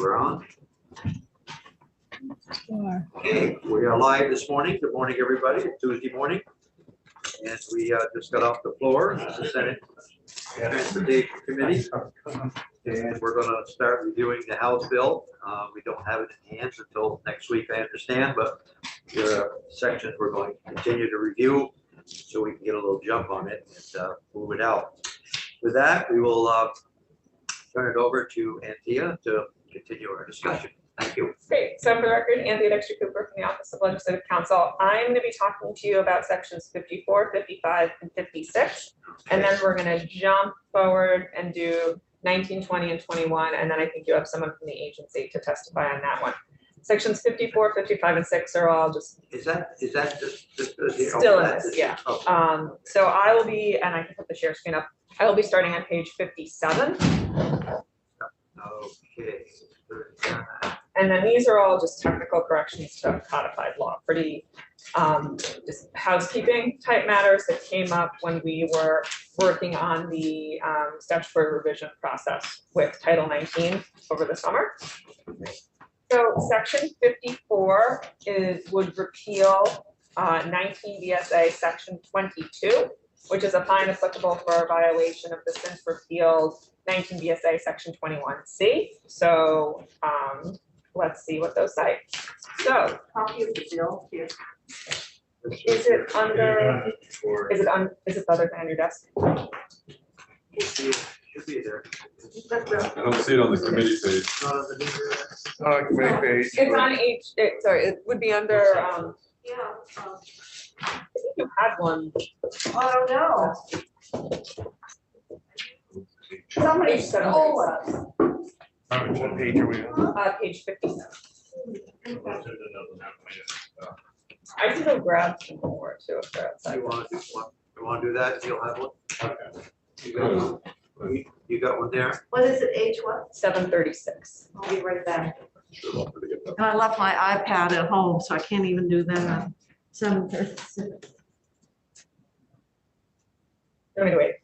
we're on. Okay, we are live this morning. Good morning, everybody. It's Tuesday morning. And we just got off the floor. This is the Senate Transportation Committee. And we're going to start reviewing the House bill. We don't have it in hands until next week, I understand, but there are sections we're going to continue to review so we can get a little jump on it and move it out. With that, we will turn it over to Anthea to continue our discussion. Thank you. Great. So for the record, Anthea Dexter Cooper from the Office of Legislative Counsel. I'm going to be talking to you about sections 54, 55, and 56. And then we're going to jump forward and do 19, 20, and 21. And then I think you have someone from the agency to testify on that one. Sections 54, 55, and 6 are all just. Is that just still in this, yeah. Okay. So I will be, and I can put the share screen up. I will be starting on page 57. Okay. And then these are all just technical corrections to codified law, pretty just housekeeping type matters that came up when we were working on the statutory revision process with Title 19 over the summer. So section 54 would repeal 19 VSA section 22, which is a fine applicable for a violation of the since repealed 19 VSA section 21C. So let's see what those say. So Copy of the bill here. is it under, is it the other thing on your desk? Should be there. I don't see it on the committee page. Committee page. It's on sorry, it would be under, Yeah. I think you had one. Oh, no. Somebody stole us. What page are we on? Page 57. I can go grab some more too if they're outside. You want to do that? You'll have one. Okay. You got one there? What is it, age what? 736. I'll be right back. Sure, I'll forget that. And I left my iPad at home, so I can't even do that. 7:36. You want me to wait?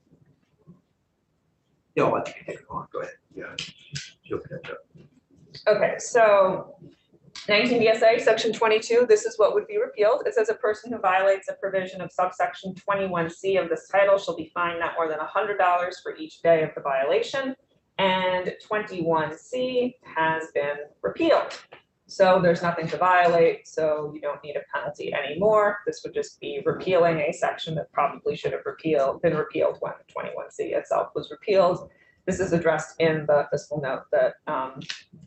No, I think you take it on. Go ahead. Yeah. She'll catch up. Okay, so 19 VSA section 22, this is what would be repealed. It says a person who violates a provision of subsection 21C of this title shall be fined not more than $100 for each day of the violation. And 21C has been repealed. So there's nothing to violate, so you don't need a penalty anymore. This would just be repealing a section that probably should have been repealed when 21C itself was repealed. This is addressed in the fiscal note that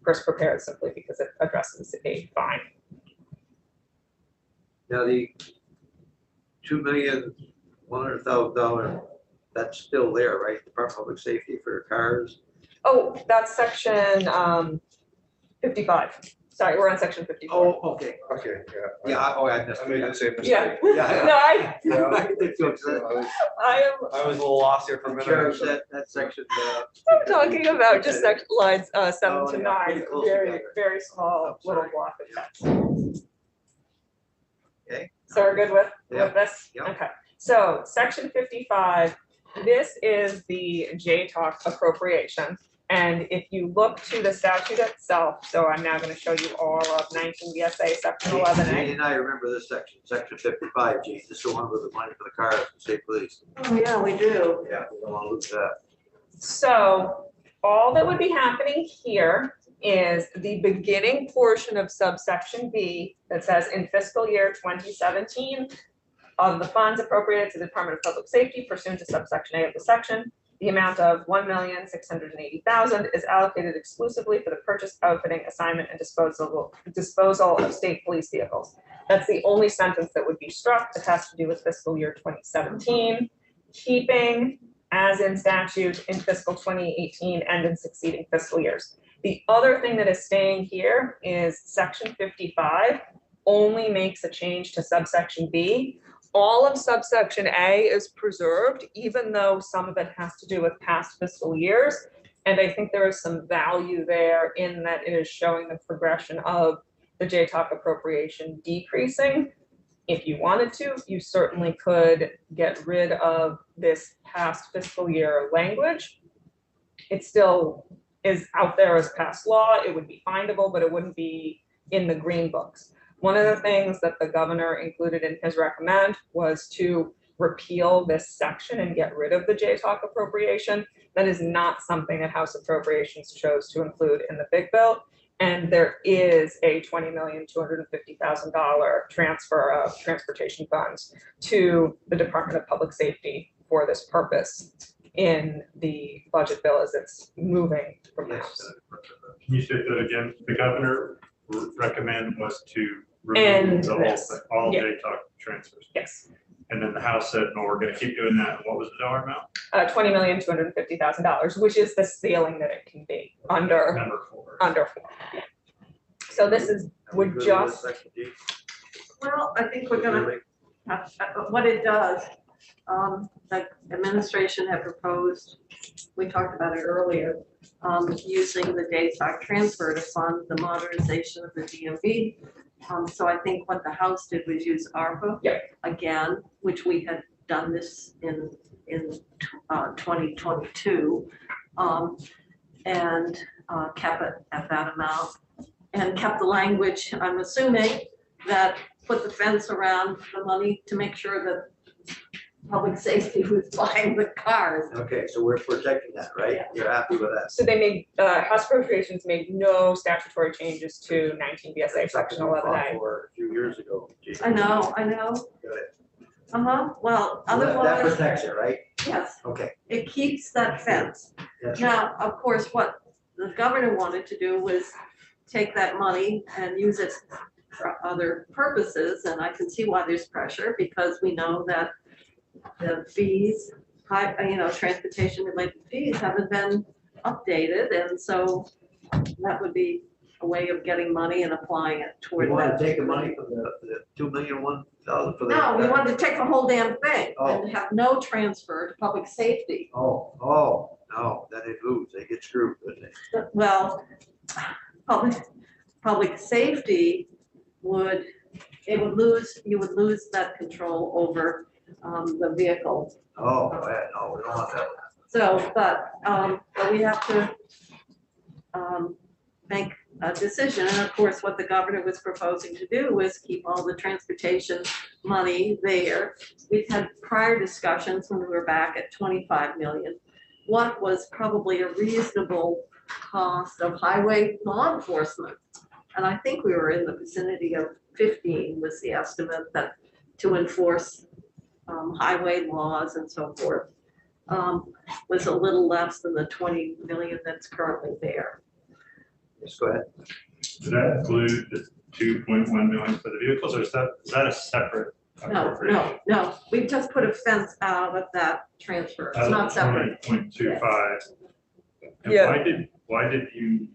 Chris prepared simply because it addresses a fine. Now the $2,100,000, that's still there, right? Department of Public Safety for cars. Oh, that's section 55. Sorry, we're on section 54. Oh, okay. Okay, yeah. Yeah. I missed. I made the same Yeah. mistake. Yeah. No, I did too. I was a little lost here for a minute. Sure, that section. am talking about just section lines 7 Oh, to yeah, 9, pretty close very, together. very small Oh, little sorry. block of text. Okay. So we're good with Yeah. this? Yeah. Okay, so section 55, this is the JTOC appropriation. And if you look to the statute itself, so I'm now going to show you all of 19 VSA section 11A. Jane and I remember this section, section 55, Gene. This is the one with the money for the cars and state police. Oh, yeah, we do. Yeah, we don't want to lose that. So all that would be happening here is the beginning portion of subsection B that says in fiscal year 2017 of the funds appropriated to the Department of Public Safety pursuant to subsection A of the section, the amount of $1,680,000 is allocated exclusively for the purchase, outfitting, assignment, and disposal of state police vehicles. That's the only sentence that would be struck. It has to do with fiscal year 2017, keeping as in statute in fiscal 2018 and in succeeding fiscal years. The other thing that is staying here is section 55 only makes a change to subsection B. All of subsection A is preserved, even though some of it has to do with past fiscal years. And I think there is some value there in that it is showing the progression of the JTOC appropriation decreasing. If you wanted to, you certainly could get rid of this past fiscal year language. It still is out there as past law. It would be findable, but it wouldn't be in the green books. One of the things that the governor included in his recommend was to repeal this section and get rid of the JTOC appropriation. That is not something that House Appropriations chose to include in the big bill. And there is a $20,250,000 transfer of transportation funds to the Department of Public Safety for this purpose in the budget bill as it's moving from the House. Can you state that again? The governor recommend was to And remove the whole this, thing, all yeah. JTOC transfers. Yes, And then the House said, no, we're gonna keep doing that. What was the dollar amount? $20,250,000, which is the ceiling that it can be under Number 4. under 4. Yeah. So this is Are we would good with just section D? Well, I think we're gonna, what it does, the administration had proposed, we talked about it earlier, using the JTOC transfer to fund the modernization of the DMV. So I think what the House did was use ARPA again, which we had done this in 2022, and kept it at that amount, and kept the language, I'm assuming, that put the fence around the money to make sure that public safety was buying the cars. Okay, so we're protecting that, right? You're happy with that? so they made House Appropriations made no statutory changes to 19 VSA section Something we fought 11A. for a few years ago. Gee. I know. Good. Well, So that otherwise, protects it, right? yes, Okay. it keeps that fence. Yes. Now, of course, what the governor wanted to do was take that money and use it for other purposes, and I can see why there's pressure, because we know that the fees, transportation related fees haven't been updated, and so that would be a way of getting money and applying it We toward want that. to take the money from the 2,001,000 for the. No, we wanted to take the whole damn thing Oh. and have no transfer to public safety. Oh, no, then they lose, they get screwed, don't they? Well, public safety you would lose that control over the vehicle. Oh, yeah, no, we don't want that. So, but we have to make a decision, and of course, what the governor was proposing to do was keep all the transportation money there. We've had prior discussions when we were back at 25 million. What was probably a reasonable cost of highway law enforcement? And I think we were in the vicinity of 15 was the estimate that to enforce highway laws and so forth, was a little less than the 20 million that's currently there. Just go ahead. Does that include the 2.1 million for the vehicles, or is that a separate appropriation? No, we just put a fence out of that transfer. It's not separate. 20.25. And Yeah. why did you,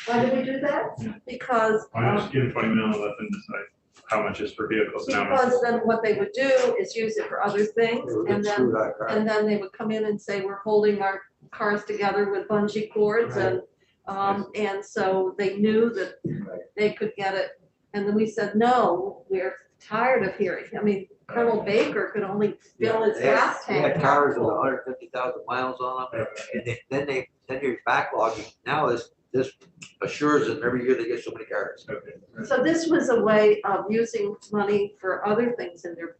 Why did we do that? Yeah. Because, why not just give 20 million left and decide how much is for vehicles and how much? because then what they would do is use it for other things, We'll and get then, screwed out, right? and then they would come in and say, we're holding our cars together with bungee cords, and so they knew that Right. they could get it. And then we said, no, we're tired of hearing. I mean, Colonel Baker could only fill his They had- gas They tank. had cars with 150,000 miles on them, and then you're backlogging. Now this assures them every year they get so many cars. Okay. So this was a way of using money for other things in their,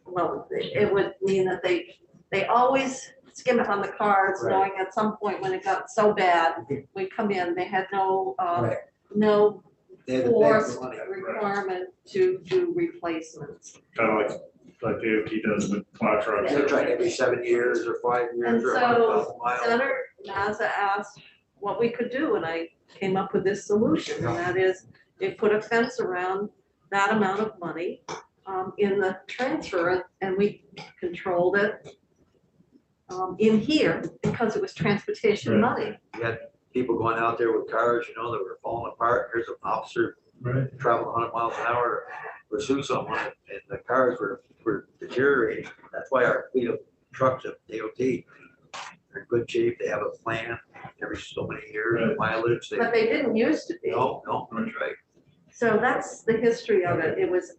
well, it would mean that they always skim it on the cars, Right. knowing at some point when it got so bad, we'd come in, they had no Right. no They had to pay forced for money. requirement to do replacements. Kind of like DOT does with plow trucks. That's right, every 7 years or 5 And years or so 100,000 miles. Senator Mazza asked what we could do, and I came up with this solution, and that is, they put a fence around that amount of money in the transfer, and we controlled it in here because it was transportation Right. money. You had people going out there with cars, that were falling apart. Here's an officer Right. traveling 100 miles an hour to pursue someone, and the cars were deteriorating. That's why our fleet of trucks at DOT are in good shape. They have a plan every so many years, Right. mileage. They, But they didn't used to be. no, that's right. So that's the history of it. It was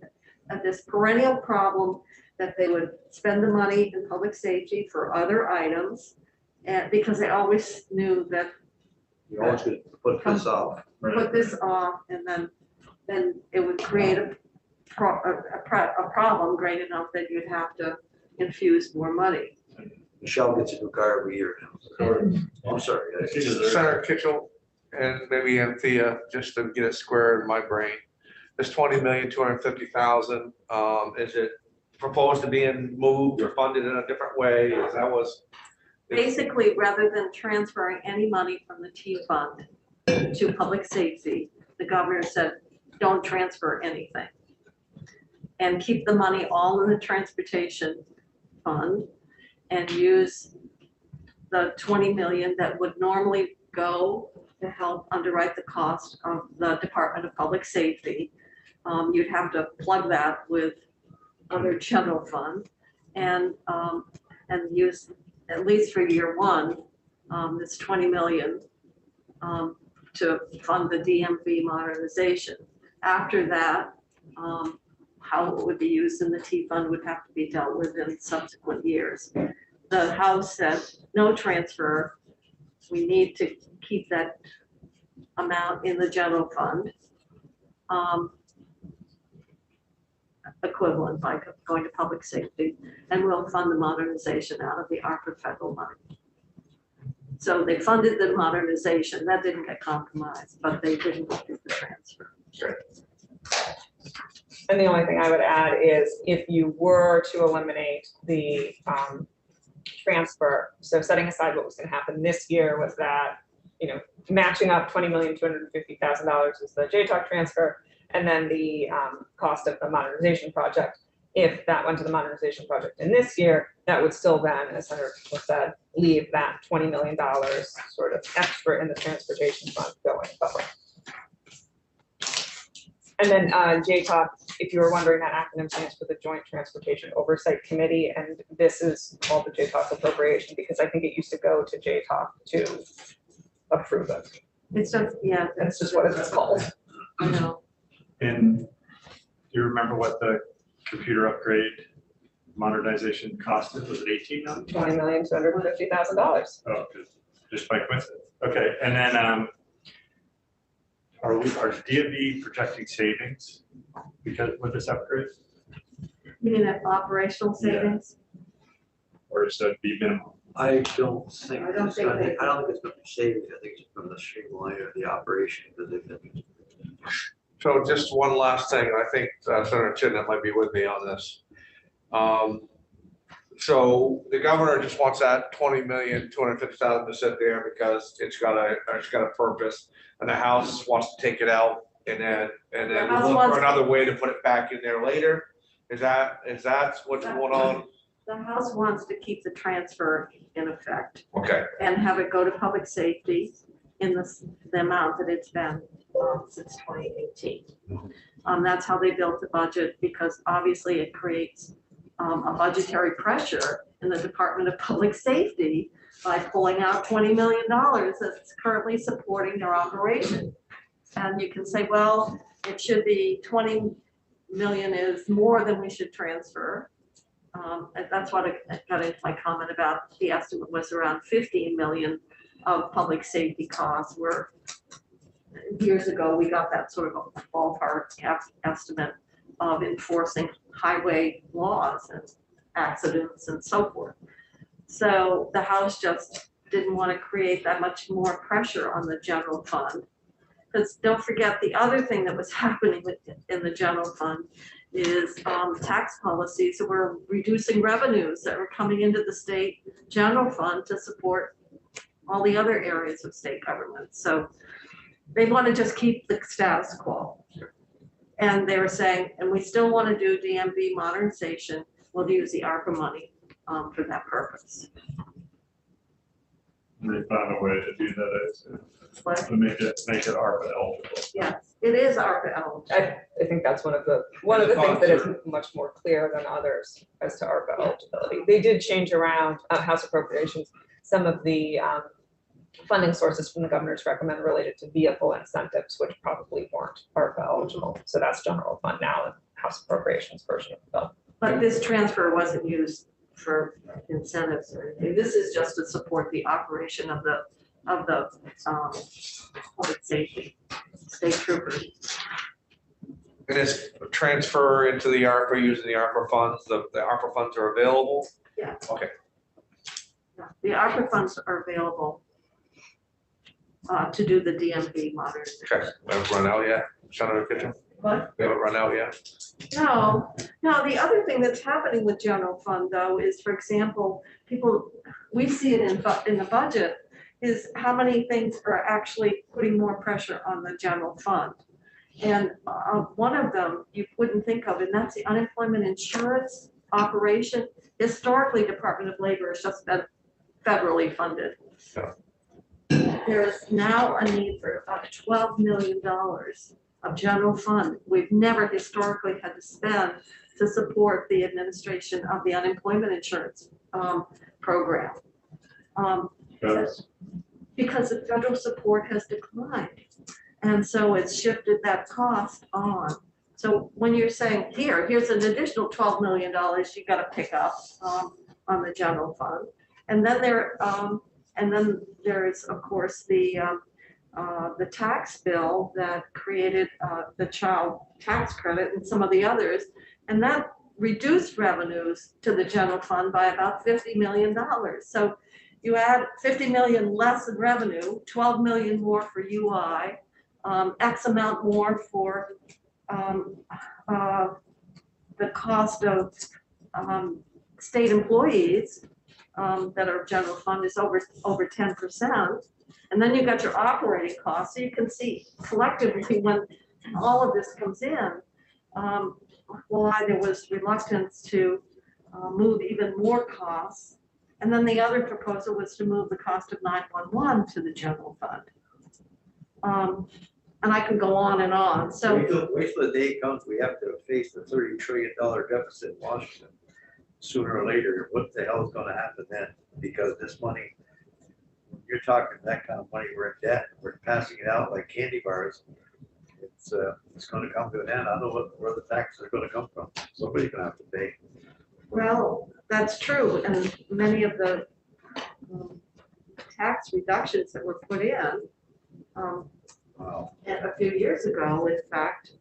this perennial problem that they would spend the money in public safety for other items. And because they always knew that You always could put this off. put this off, and then it would create a problem great enough that you'd have to infuse more money. Michelle gets a new car every year now. I'm sorry. She deserves Senator Kitchell and maybe Anthea, just to get it square in my brain. This 20,250,000, is it proposed to being moved or funded in a different way? Is that was? Basically, rather than transferring any money from the T fund to public safety, the governor said, don't transfer anything. And keep the money all in the transportation fund and use the 20 million that would normally go to help underwrite the cost of the Department of Public Safety. You'd have to plug that with other general fund and use, at least for year one, this 20 million to fund the DMV modernization. After that, how it would be used in the T fund would have to be dealt with in subsequent years. The House said, no transfer. We need to keep that amount in the general fund. Equivalent by going to public safety, and we'll fund the modernization out of the ARPA federal money. So they funded the modernization, that didn't get compromised, but they didn't do the transfer. And the only thing I would add is if you were to eliminate the transfer, so setting aside what was going to happen this year was that, matching up $20,250,000 is the JTOC transfer, and then the cost of the modernization project. If that went to the modernization project in this year, that would still then, as Senator Kitchell said, leave that $20 million sort of extra in the transportation fund going forward. And then JTOC, if you were wondering, that acronym stands for the Joint Transportation Oversight Committee, and this is called the JTOC appropriation because I think it used to go to JTOC to approve it. It's just, yeah. That's just what it's called. I know. And do you remember what the computer upgrade modernization cost? Was it 18 million? $20,250,000. Oh, just by coincidence. Okay, and then are DMV projecting savings because with this upgrade, You mean that operational savings? or is that be minimal? I don't think, I don't it's think gonna- they- I don't think it's going to be savings. I think it's going to streamline the operation because they've been. So just one last thing, I think Senator Chin might be with me on this. So the governor just wants that 20,250,000 to sit there because it's got a purpose, and the House wants to take it out and then The House look wants- for another way to put it back in there later. Is that what's going on? The House wants to keep the transfer in effect Okay, and have it go to public safety in the amount that it's been since 2018. That's how they built the budget, because obviously it creates a budgetary pressure in the Department of Public Safety by pulling out $20 million that's currently supporting their operation. And you can say, well, it should be 20 million is more than we should transfer. And that's what I got into my comment about. The estimate was around 15 million of public safety costs, where years ago we got that sort of a ballpark estimate of enforcing highway laws and accidents and so forth. So the House just didn't want to create that much more pressure on the general fund. Because don't forget, the other thing that was happening in the general fund is tax policies that were reducing revenues that were coming into the state general fund to support all the other areas of state government. So they want to just keep the status quo. And they were saying, and we still want to do DMV modernization, we'll use the ARPA money for that purpose. They found a way to do that, But to make it ARPA eligible. yes, it is ARPA eligible. I think that's one of the things that is much more clear than others as to ARPA eligibility. They did change around House appropriations, some of the funding sources from the governor's recommend related to vehicle incentives, which probably weren't ARPA eligible. So that's general fund now and House appropriations version of the bill. But this transfer wasn't used for incentives or anything. This is just to support the operation of the of the public safety, state troopers. And it's transfer into the ARPA using the ARPA funds, the ARPA funds are available? Yeah. Okay. Yeah, the ARPA funds are available to do the DMV modernization. Okay, we haven't run out yet, Senator Kitchen? What? We haven't run out yet? No, the other thing that's happening with general fund though is, for example, we see it in the budget, is how many things are actually putting more pressure on the general fund. And one of them you wouldn't think of, and that's the unemployment insurance operation. Historically, Department of Labor has just been federally funded. Yeah. There is now a need for about $12 million of general fund. We've never historically had to spend to support the administration of the unemployment insurance program. Because the federal support has declined. And so it's shifted that cost on. So when you're saying, here's an additional $12 million you got to pick up on the general fund. And then there is, of course, the tax bill that created the child tax credit and some of the others, and that reduced revenues to the general fund by about $50 million. So you add 50 million less in revenue, 12 million more for UI, X amount more for the cost of state employees that are general fund is over 10%. And then you got your operating costs. So you can see collectively when all of this comes in, why there was reluctance to move even more costs. And then the other proposal was to move the cost of 911 to the general fund. And I can go on and on. So wait till the day comes, we have to face the $30 trillion deficit in Washington. Sooner or later, what the hell is gonna happen then? Because this money, you're talking that kind of money, we're in debt, we're passing it out like candy bars. It's gonna come to an end. I don't know where the taxes are gonna come from. Somebody's gonna have to pay. well, that's true, and many of the tax reductions that were put in Wow. a few years ago, in fact,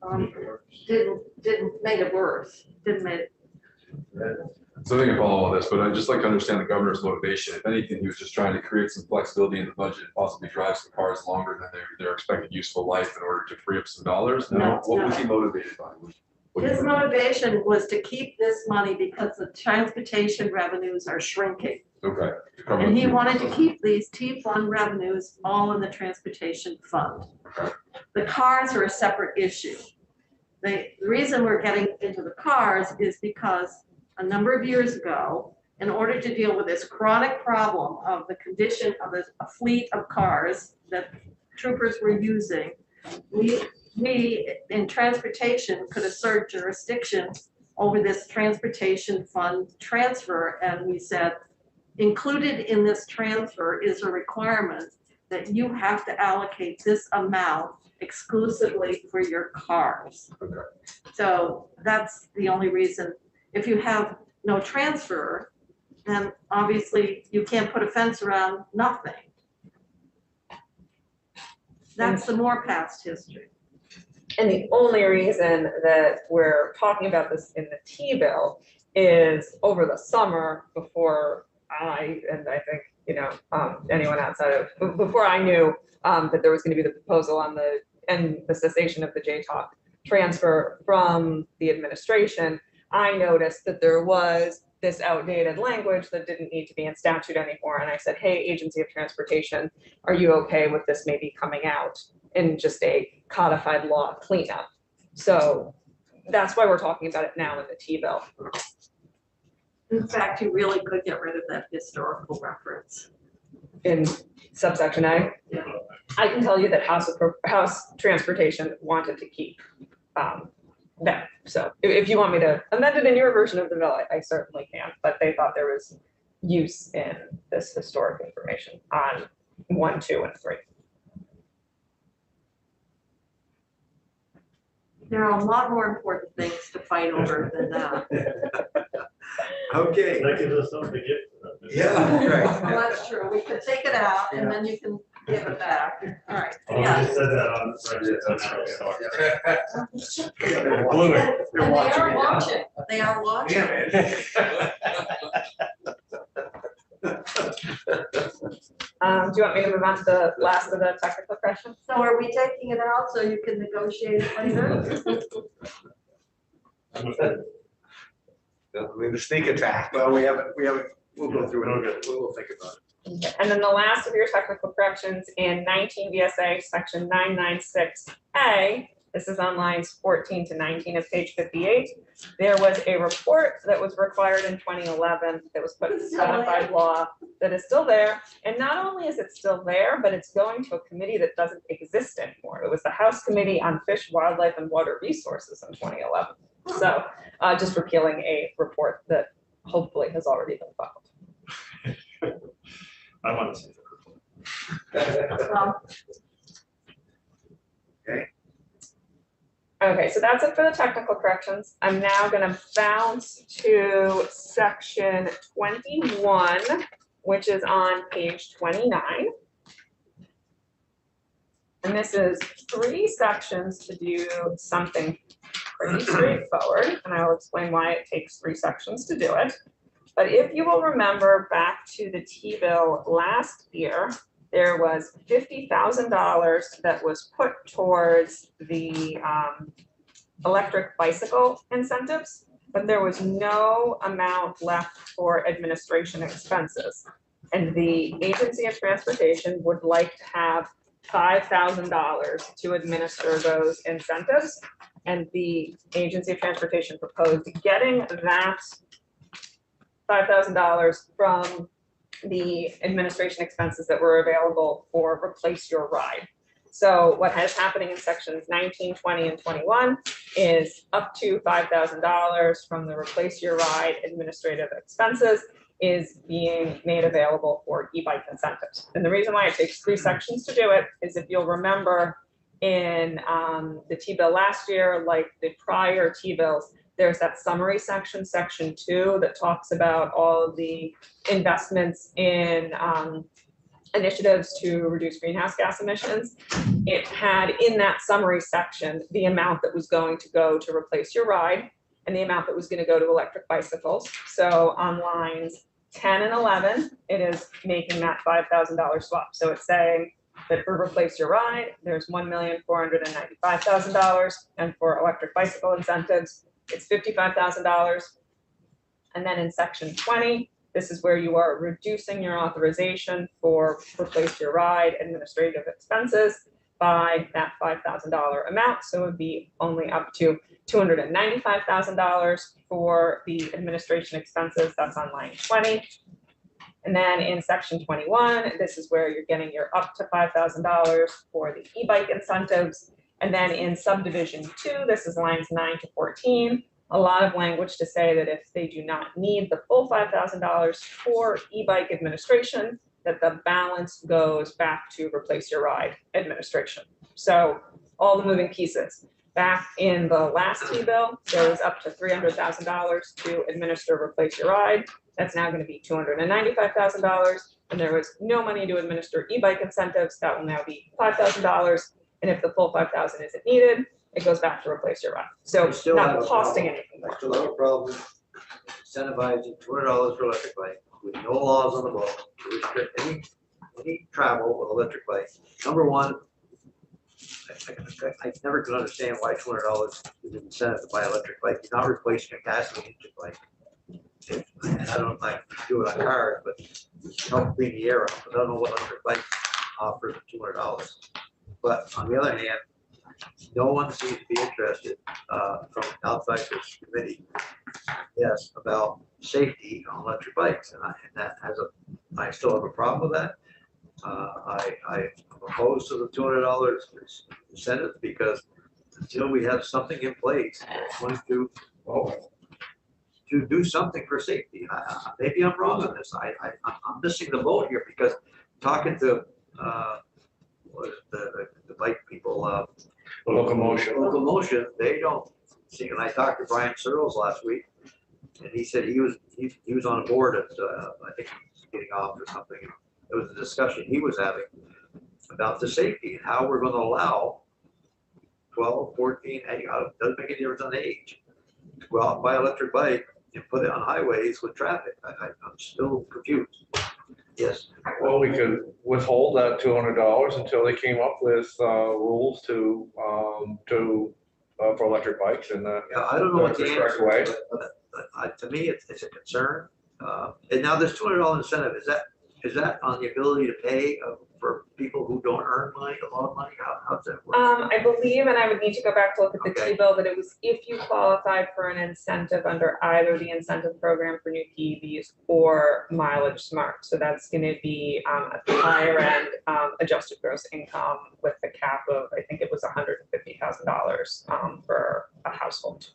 didn't make it worse. Didn't make. So I think I follow all this, but I'd just like to understand the governor's motivation. If anything, he was just trying to create some flexibility in the budget, and possibly drive some cars longer than their expected useful life in order to free up some dollars. Now, what was he motivated by? His motivation was to keep this money because the transportation revenues are shrinking. Okay. And he wanted to keep these T-fund revenues all in the transportation fund. Okay. The cars are a separate issue. The reason we're getting into the cars is because a number of years ago, in order to deal with this chronic problem of the condition of a fleet of cars that troopers were using, we in transportation could assert jurisdiction over this transportation fund transfer, and we said, included in this transfer is a requirement that you have to allocate this amount exclusively for your cars. Okay. So that's the only reason. If you have no transfer, then obviously you can't put a fence around nothing. That's the more past history. And the only reason that we're talking about this in the T-bill is over the summer before I think, anyone outside of, before I knew that there was going to be the proposal on the cessation of the JTOC transfer from the administration, I noticed that there was this outdated language that didn't need to be in statute anymore. And I said, hey, Agency of Transportation, are you okay with this maybe coming out in just a codified law cleanup? So that's why we're talking about it now in the T-bill. In fact, you really could get rid of that historical reference. In subsection A, Yeah. I can tell you that House Transportation wanted to keep that. So if you want me to amend it in your version of the bill, I certainly can, but they thought there was use in this historic information on 1, 2, and 3. There are a lot more important things to fight over than that. Okay. That gives us something to get. Yeah, right. Well, that's true. We could take it out and then you can give it back. All right, Oh, we yeah. just said that on. Blew it. And they are watching. They are watching. Do you want me to move on to the last of the technical questions? So are we taking it out so you can negotiate it later? I mean, the sneak attack. Well, we haven't, we'll go through it, we'll think about it. Okay. And then the last of your technical corrections in 19 VSA, section 996A, this is on lines 14 to 19 of page 58. There was a report that was required in 2011 that was put in codified law that is still there. And not only is it still there, but it's going to a committee that doesn't exist anymore. It was the House Committee on Fish, Wildlife, and Water Resources in 2011. So just repealing a report that hopefully has already been filed. I want to see that. Okay, so that's it for the technical corrections. I'm now gonna bounce to section 21, which is on page 29. And this is 3 sections to do something pretty straightforward, and I will explain why it takes 3 sections to do it. But if you will remember back to the T-bill last year, there was $50,000 that was put towards the electric bicycle incentives, but there was no amount left for administration expenses. And the Agency of Transportation would like to have $5,000 to administer those incentives. And the Agency of Transportation proposed getting that $5,000 from the administration expenses that were available for Replace Your Ride. So what is happening in sections 19, 20, and 21 is up to $5,000 from the Replace Your Ride administrative expenses is being made available for e-bike incentives. And the reason why it takes 3 sections to do it is, if you'll remember in the T-bill last year, like the prior T-bills, there's that summary section, section 2, that talks about all of the investments in initiatives to reduce greenhouse gas emissions. It had in that summary section the amount that was going to go to Replace Your Ride and the amount that was going to go to electric bicycles. So on lines 10 and 11, it is making that $5,000 swap. So it's saying that for Replace Your Ride, there's $1,495,000, and for electric bicycle incentives, it's $55,000. And then in section 20, this is where you are reducing your authorization for Replace Your Ride administrative expenses by that $5,000 amount. So it would be only up to $295,000 for the administration expenses. That's on line 20. And then in section 21, this is where you're getting your up to $5,000 for the e-bike incentives. And then in subdivision 2, this is lines 9 to 14. A lot of language to say that if they do not need the full $5,000 for e-bike administration, that the balance goes back to Replace Your Ride administration. So all the moving pieces. Back in the last T-bill, there was up to $300,000 to administer Replace Your Ride. That's now going to be $295,000. And there was no money to administer e-bike incentives. That will now be $5,000. And if the full $5,000 isn't needed, it goes back to Replace Your Ride. So I still not have a costing problem. anything. I still have a problem incentivizing $200 for electric bike with no laws on the book to restrict any travel with electric bike. Number one, I never could understand why $200 is an incentive to buy an electric bike. You're not replacing a gasoline engine bike. I don't know if I do it on cars, but help clean the air up. I don't know what electric bike offers for $200. But on the other hand, no one seems to be interested from outside this committee, yes, about safety on electric bikes, and that has I still have a problem with that. I'm opposed to the $200 incentive because until we have something in place that's going to do something for safety. Maybe I'm wrong on this. I'm missing the boat here because talking to the bike people. Locomotion, they don't see, and I talked to Brian Searles last week, and he said he was on a board at, I think he was getting off or something. It was a discussion he was having about the safety and how we're gonna allow 12, 14, doesn't make any difference on age, to go out and buy an electric bike and put it on highways with traffic. I'm still confused. Yes, Well, we could withhold that $200 until they came up with rules for electric bikes and yeah, I don't know what the the answer correct way. is, but to me, it's a concern. And now this $200 incentive, is that on the ability to pay for people who don't earn money, a lot of money? How's that work? I believe, and I would need to go back to look at the Okay. T-bill, that it was if you qualified for an incentive under either the incentive program for new PEVs or Mileage Smart. So that's gonna be at the higher end, adjusted gross income with the cap of, I think it was $150,000 for a household,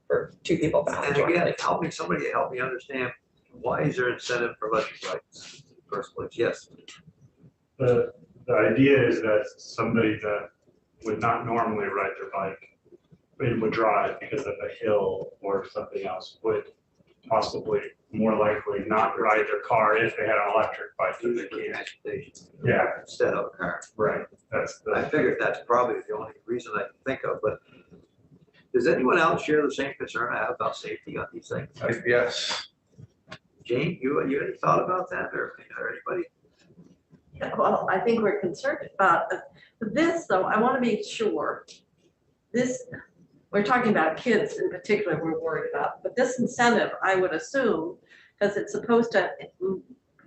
for two people bound And jointly. again, somebody help me understand, why is there incentive for electric bikes in the first place? Yes. The idea is that somebody that would not normally ride their bike, but would drive because of a hill or something else, would possibly more likely not ride their car if they had an electric bike. If they can't. Transportation. Yeah, Instead of a car. right. That's I the, figured that's probably the only reason I can think of, but does anyone else share the same concern I have about safety on these things? Yes. Jane, you any thought about that or anybody? Yeah, well, I think we're concerned about this, though. I want to be sure. This, we're talking about kids in particular we're worried about, but this incentive, I would assume, because it's supposed to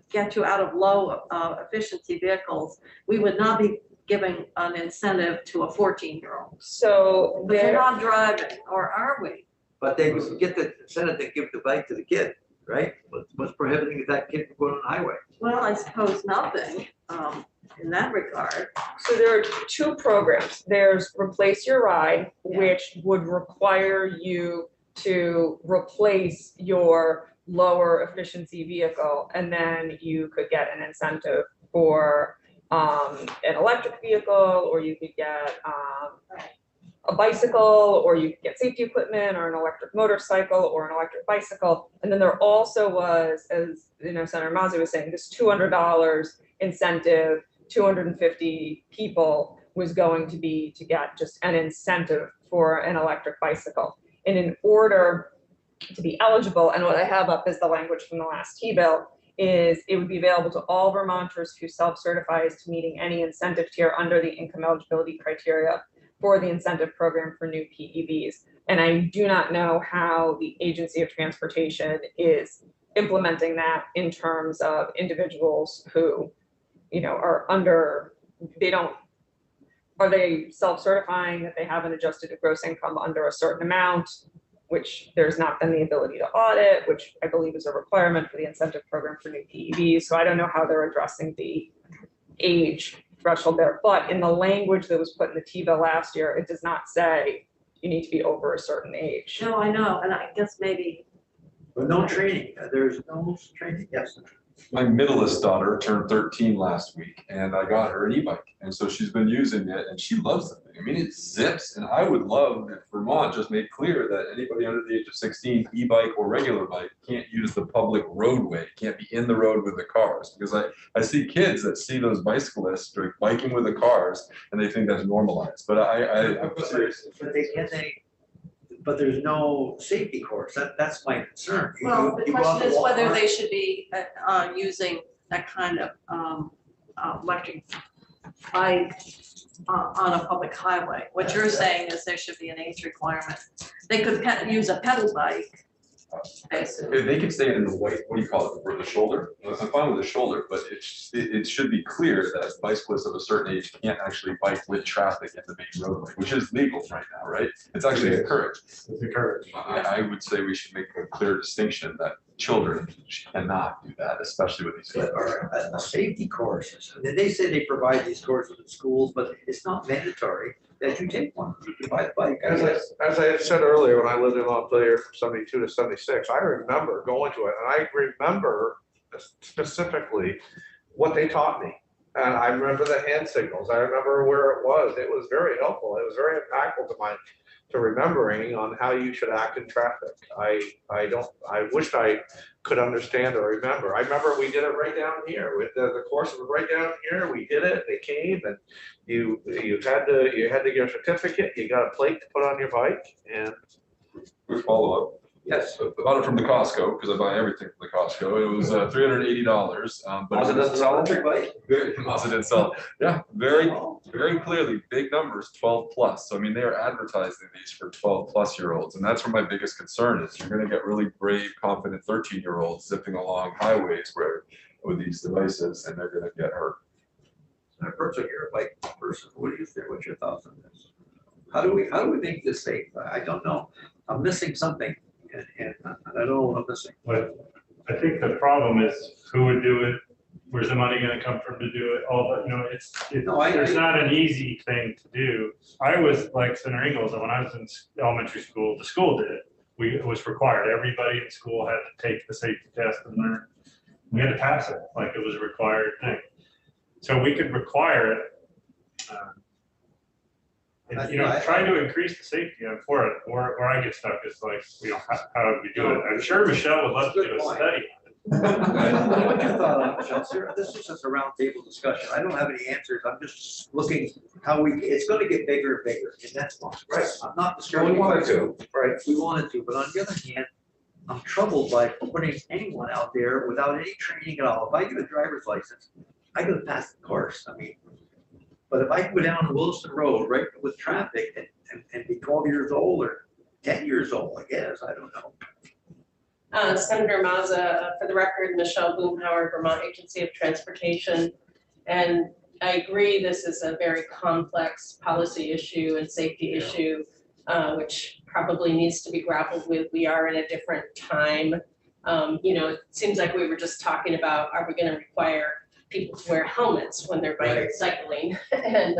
get you out of low efficiency vehicles, we would not be giving an incentive to a 14-year-old. So But they're there, not driving, or are we? But they would get the incentive to give the bike to the kid, right? What's prohibiting that kid from going on the highway? Well, I suppose nothing in that regard. So there are two programs. There's Replace Your Ride, which would require you to replace your lower efficiency vehicle, and then you could get an incentive for an electric vehicle, or you could get a bicycle, or you could get safety equipment, or an electric motorcycle, or an electric bicycle. And then there also was, as you know, Senator Mazzi was saying, this $200 incentive, 250 people was going to be to get just an incentive for an electric bicycle. And in order to be eligible, and what I have up is the language from the last T-bill, is it would be available to all Vermonters who self-certify as to meeting any incentive tier under the income eligibility criteria for the incentive program for new PEVs. And I do not know how the Agency of Transportation is implementing that in terms of individuals who, you know, are under, are they self-certifying that they have an adjusted gross income under a certain amount, which there's not been the ability to audit, which I believe is a requirement for the incentive program for new PEVs. So I don't know how they're addressing the age threshold there, but in the language that was put in the T-bill last year, it does not say you need to be over a certain age. No, I know, and I guess maybe. But no training, there's no training, yes. My middleest daughter turned 13 last week and I got her an e-bike. And so she's been using it and she loves the thing. I mean, it zips, and I would love if Vermont just made clear that anybody under the age of 16, e-bike or regular bike, can't use the public roadway, can't be in the road with the cars. Because I see kids that see those bicyclists like biking with the cars and they think that's normalized. But I'm serious. But there's no safety course. That's my concern. Well, the You go out question to is whether Walmart. they should be using that kind of electric bike on a public highway. What you're saying is there should be an age requirement. They could use a pedal bike, basically. If they could stay in the white, what do you call it, for the shoulder? I'm fine with the shoulder, but it should be clear that bicyclists of a certain age can't actually bike with traffic in the main roadway, which is legal right now, right? It's actually encouraged. it's encouraged. I would say we should make a clear distinction that children cannot do that, especially with these. Or a safety course. They say they provide these courses in schools, but it's not mandatory that you take one. You can buy a bike. As I had said earlier, when I lived in Montpelier from 72 to 76, I remember going to it, and I remember specifically what they taught me. And I remember the hand signals. I remember where it was. It was very helpful. It was very impactful to remembering on how you should act in traffic. I wished I could understand or remember. I remember we did it right down here with the course was right down here. We did it. They came and you had to get a certificate. You got a plate to put on your bike and. Quick follow-up. Yes. So I bought it from the Costco because I buy everything from the Costco. It was $380. But Mazda doesn't sell Electric bike? Mazda didn't sell. Yeah, very clearly big numbers, 12 plus. So I mean, they are advertising these for 12 plus year olds, and that's where my biggest concern is. You're going to get really brave, confident 13-year-olds zipping along highways where with these devices, and they're going to get hurt. Person, you're a bike person. What do you think? What's your thoughts on this? How do we make this safe? I don't know. I'm missing something, and I don't know what I'm missing. But I think the problem is who would do it? Where's the money gonna come from to do it? All that, there's not an easy thing to do. I was like Senator Ingalls, when I was in elementary school, the school did it. It was required. Everybody in school had to take the safety test and learn. We had to pass it, like it was a required thing. So we could require it. Trying to increase the safety, I'm for it. Where I get stuck is like, how do we do it? I'm sure Michelle would love to do a study. What's your thought on it, Michelle? Sir, this is just a roundtable discussion. I don't have any answers. I'm just looking how it's going to get bigger and bigger, and that's fine. Right. I'm not discouraging. We wanted to, right? We wanted to, but on the other hand, I'm troubled by putting anyone out there without any training at all. If I get a driver's license, I go pass the course. I mean. But if I can go down Wilson Road, right, with traffic and be 12 years old or 10 years old, I guess, I don't know. Senator Mazza, for the record, Michelle Boomhauer, Vermont Agency of Transportation. And I agree, this is a very complex policy issue and safety issue, which probably needs to be grappled with. We are in a different time. It seems like we were just talking about, are we going to require people to wear helmets when they're cycling, and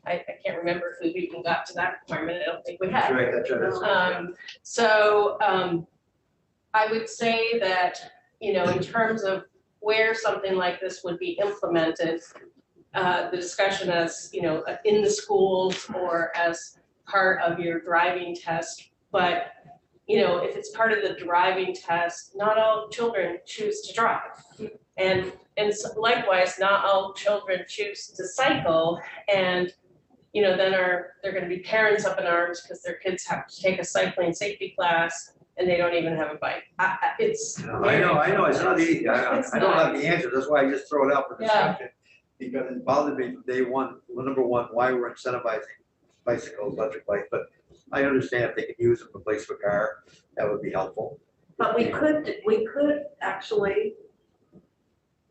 I can't remember if we even got to that requirement. I don't think we have. That's right. So I would say that, in terms of where something like this would be implemented, the discussion as, in the schools or as part of your driving test, but if it's part of the driving test, not all children choose to drive. And so likewise, not all children choose to cycle, and then they're going to be parents up in arms because their kids have to take a cycling safety class and they don't even have a bike. I know. It's not easy. I don't have the answer. That's why I just throw it out for discussion because it bothered me from day one. Number one, why we're incentivizing bicycles, electric bikes, but I understand if they could use them to replace a car, that would be helpful. But we could actually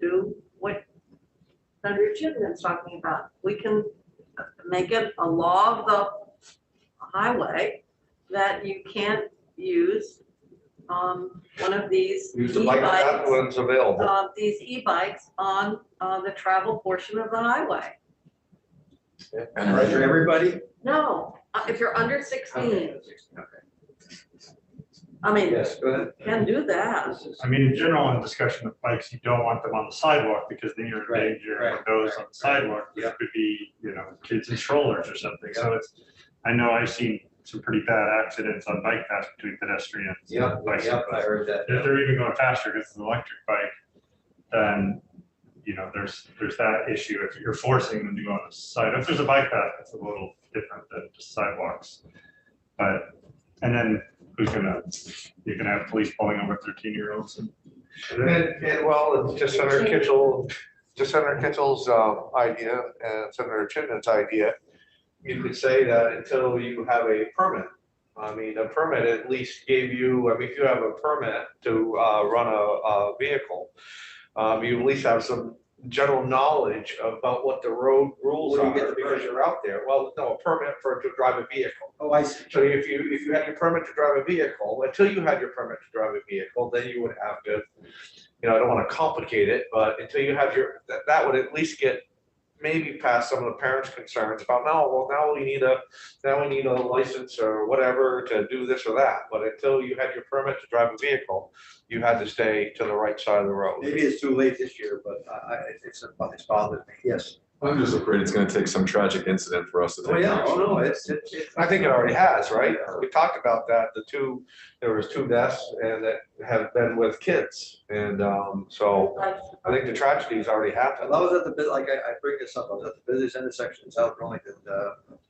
do what Senator Chipman's talking about. We can make it a law of the highway that you can't use one of these Use the bike path when it's available. These e-bikes on the travel portion of the highway. And right for everybody? No, if you're under 16. Okay. I mean, Yes, go ahead. can do that. I mean, in general, in discussion of bikes, you don't want them on the sidewalk because then you're in danger of those on the sidewalk. This could be, kids in strollers or something. So I know I've seen some pretty bad accidents on bike paths between pedestrians. Yeah, and bicyclists. I heard that. If they're even going faster because it's an electric bike, then, there's that issue. If you're forcing them to go on the side, if there's a bike path, it's a little different than just sidewalks. And then you're gonna have police pulling over 13-year-olds. And just Senator Kitchell's idea and Senator Chipman's idea, you could say that until you have a permit. I mean, a permit at least gave you, if you have a permit to run a vehicle, you at least have some general knowledge about what the road rules are because you're out there. Well, no, a permit to drive a vehicle. Oh, I see. So if you had your permit to drive a vehicle, until you had your permit to drive a vehicle, then you would have to, I don't want to complicate it, but until you have that would at least get maybe past some of the parents' concerns about, now we need a license or whatever to do this or that. But until you had your permit to drive a vehicle, you had to stay to the right side of the road. Maybe it's too late this year, but it's bothered me. Yes. I'm just afraid it's gonna take some tragic incident for us to take Oh, yeah, action. oh, no, it's. I think it already has, right? We talked about that, there was 2 deaths and that have been with kids. And so I think the tragedy's already happened. I was at the bit, like I bring this up, I was at the busiest intersection in South Burlington,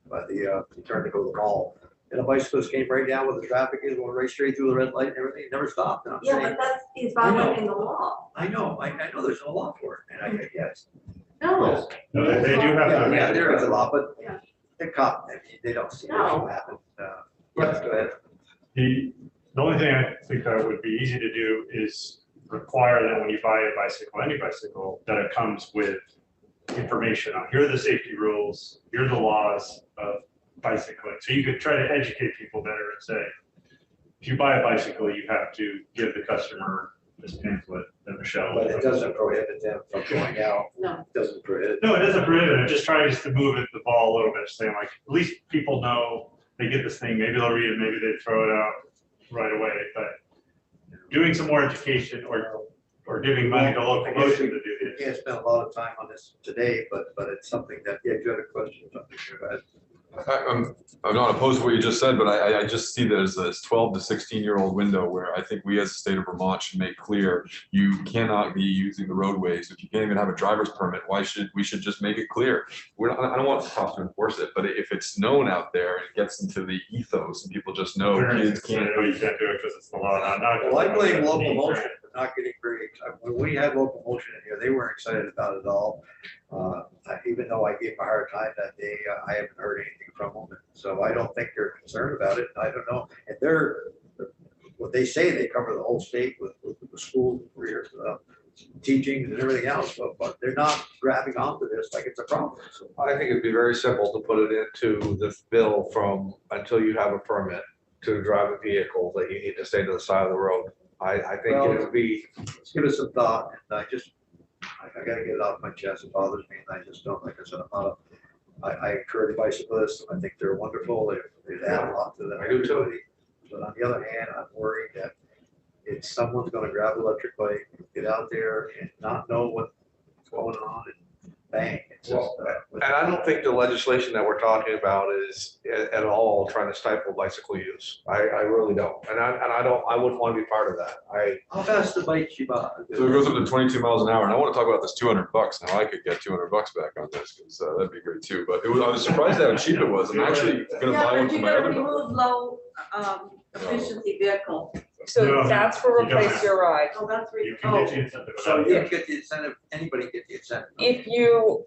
by the, turn to go to the mall. And a bicyclist came right down with the traffic, he was going right straight through the red light and everything, never stopped. And I'm Yeah, saying, but that's, he's I know. violating the law. I know there's no law for it, and yes. No. No, they do have Yeah, to. yeah, there is a law, but Yeah. the cop, they don't see No. what happened. Yes, go ahead. The only thing I think that would be easy to do is require that when you buy a bicycle, any bicycle, that it comes with information on, here are the safety rules, here are the laws of bicycling. So you could try to educate people better and say, if you buy a bicycle, you have to give the customer this pamphlet that Michelle. But it doesn't prohibit them from going out. No. It doesn't prohibit. No, it doesn't prohibit it. Just trying to move it, the ball a little bit, saying like, at least people know they get this thing, maybe they'll read it, maybe they throw it out right away, but doing some more education or giving money to local motion to do We this. can't spend a lot of time on this today, but it's something that, yeah, you had a question, something, go ahead. I'm not opposed to what you just said, but I just see there's this 12 to 16-year-old window where I think we as the state of Vermont should make clear you cannot be using the roadways. If you can't even have a driver's permit, we should just make it clear. I don't want the cops to enforce it, but if it's known out there and it gets into the ethos and people just know kids can't. You can't do it because it's the law, not. Well, I blame local motion for not getting very, when we had local motion in here, they weren't excited about it at all. Even though I gave them a hard time that day, I haven't heard anything from them. So I don't think they're concerned about it. I don't know. And what they say, they cover the whole state with the school careers, teaching and everything else, but they're not grabbing onto this like it's a problem. So I think it'd be very simple to put it into the bill from until you have a permit to drive a vehicle that you need to stay to the side of the road. I think it would be. let's give it some thought. And I gotta get it off my chest. It bothers me, and I just don't, like I said, I encourage bicyclists. I think they're wonderful. They add a lot to them. I do too. But on the other hand, I'm worried that if someone's gonna grab an electric bike, get out there and not know what's going on and bang. It's just, And I don't think the legislation that we're talking about is at all trying to stifle bicycle use. I really don't. And I wouldn't want to be part of that. How fast the bike you bought? So it goes up to 22 miles an hour, and I want to talk about this $200. Now I could get $200 back on this because that'd be great too. But I was surprised at how cheap it was. I'm actually gonna buy Yeah, one but for you my gotta other dog. remove low efficiency vehicle. So No, that's for you don't replace have your ride. Oh, that's. You can get the incentive. So without you that. get the incentive, anybody get the incentive. If you,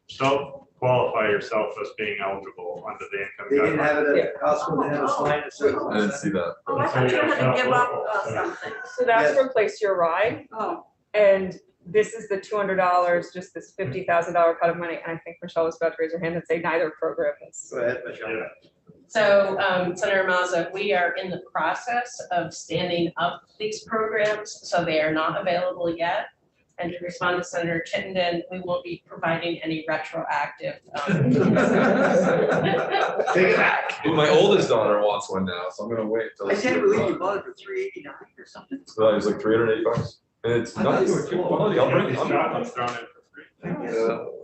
Self-qualify yourself as being eligible under the income. They didn't have guidelines. it at Costco, they had a sign that said. I didn't see that. Oh, I thought you had to give up something. so that's Yes. replace your ride, Oh, and this is the $200, just this $50,000 pot of money, and I think Michelle was about to raise her hand and say neither program is. Go ahead, Michelle. Yeah. So, Senator Mazza, we are in the process of standing up these programs, so they are not available yet. And to respond to Senator Chittenden, we won't be providing any retroactive. Take it back. Well, my oldest daughter wants one now, so I'm gonna wait till. I can't believe you bought it for $389 or something. So it was like $380, and it's I thought nice, you were good cool. quality. I'll bring it. It's I'll not, bring it's it. thrown in for free.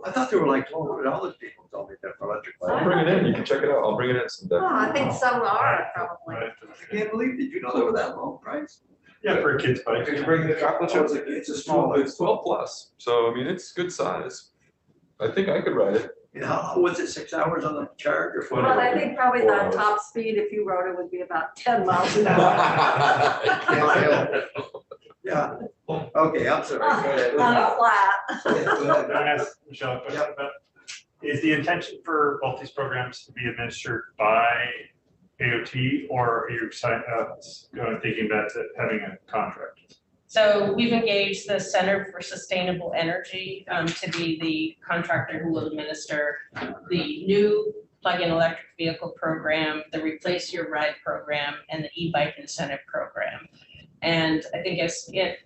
I thought they were like $1,200 people told me that for electric I'll bike. bring it in. You can check it out. I'll bring it in someday. oh, I think some are probably. Right. I can't believe, did you know they were that low price? Yeah, for a kid's bike. Did you bring the chocolate So chips? it's a small, It's 12 plus, so I mean, it's good size. I think I could ride it. you know, how was it 6 hours on the charge or? Well, I think probably the 4 hours. top speed, if you rode it, would be about 10 miles an hour. Yeah, okay, I'm sorry. Go ahead. On flat. Yeah, go ahead. Can I ask Michelle a question about, is the intention for both these programs to be administered by AOT, or are you thinking about having a contract? So we've engaged the Center for Sustainable Energy to be the contractor who will administer the new plug-in electric vehicle program, the Replace Your Ride program, and the e-bike incentive program. And I think can't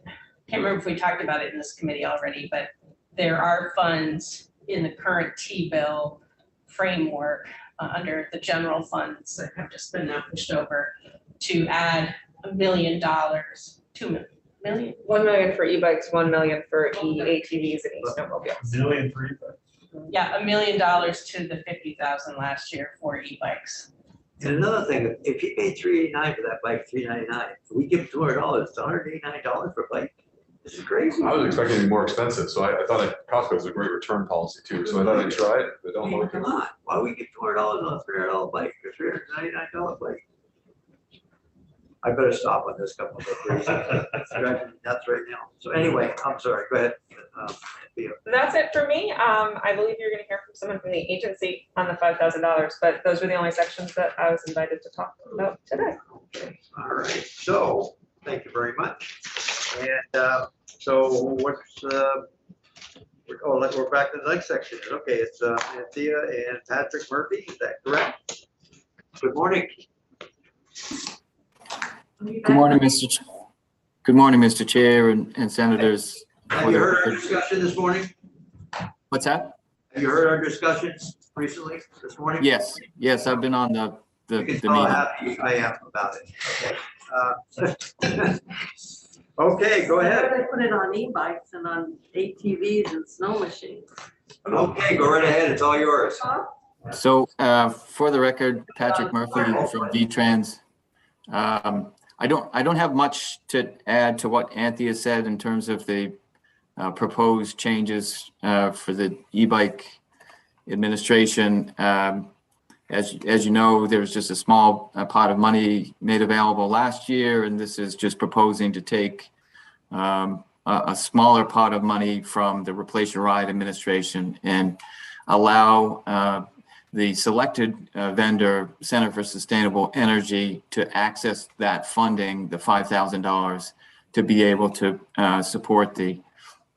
remember if we talked about it in this committee already, but there are funds in the current T-bill framework under the general funds that have just been now pushed over to add $1 million, $2 million, million? 1 million for e-bikes, 1 million for e-ATVs and e-snowmobiles. Million three, but Yeah, $1 million to the 50,000 last year for e-bikes. And another thing, if you pay $389 for that bike, $399, we give $200, it's $189 for a bike. This is crazy. I was expecting it to be more expensive, so I thought that Costco was a great return policy too, so I thought I'd try it, but I don't know. Come on, why would we give $200 on a $300 bike, a $399 bike? I better stop on this couple of days. It's driving me nuts right now. So anyway, I'm sorry, go ahead. Thea. That's it for me. I believe you're gonna hear from someone from the agency on the $5,000, but those were the only sections that I was invited to talk about today. All right, so, thank you very much. And so what's, we're back to the next section. Okay, it's Thea and Patrick Murphy, is that correct? Good morning. Good morning, Good morning, Mr. Chair and Senators. Have you heard our discussion this morning? What's that? Have you heard our discussion recently, this morning? Yes, I've been on the You can meeting. tell how happy I am about it. Okay. Okay, go ahead. They put it on e-bikes and on ATVs and snow machines. Okay, go right ahead, it's all yours. So for the record, Patrick Murphy from V-Trans. I don't have much to add to what Anthea said in terms of the proposed changes for the e-bike administration. As you know, there was just a small pot of money made available last year, and this is just proposing to take a smaller pot of money from the Replace Your Ride administration and allow the selected vendor, Center for Sustainable Energy, to access that funding, the $5,000, to be able to support the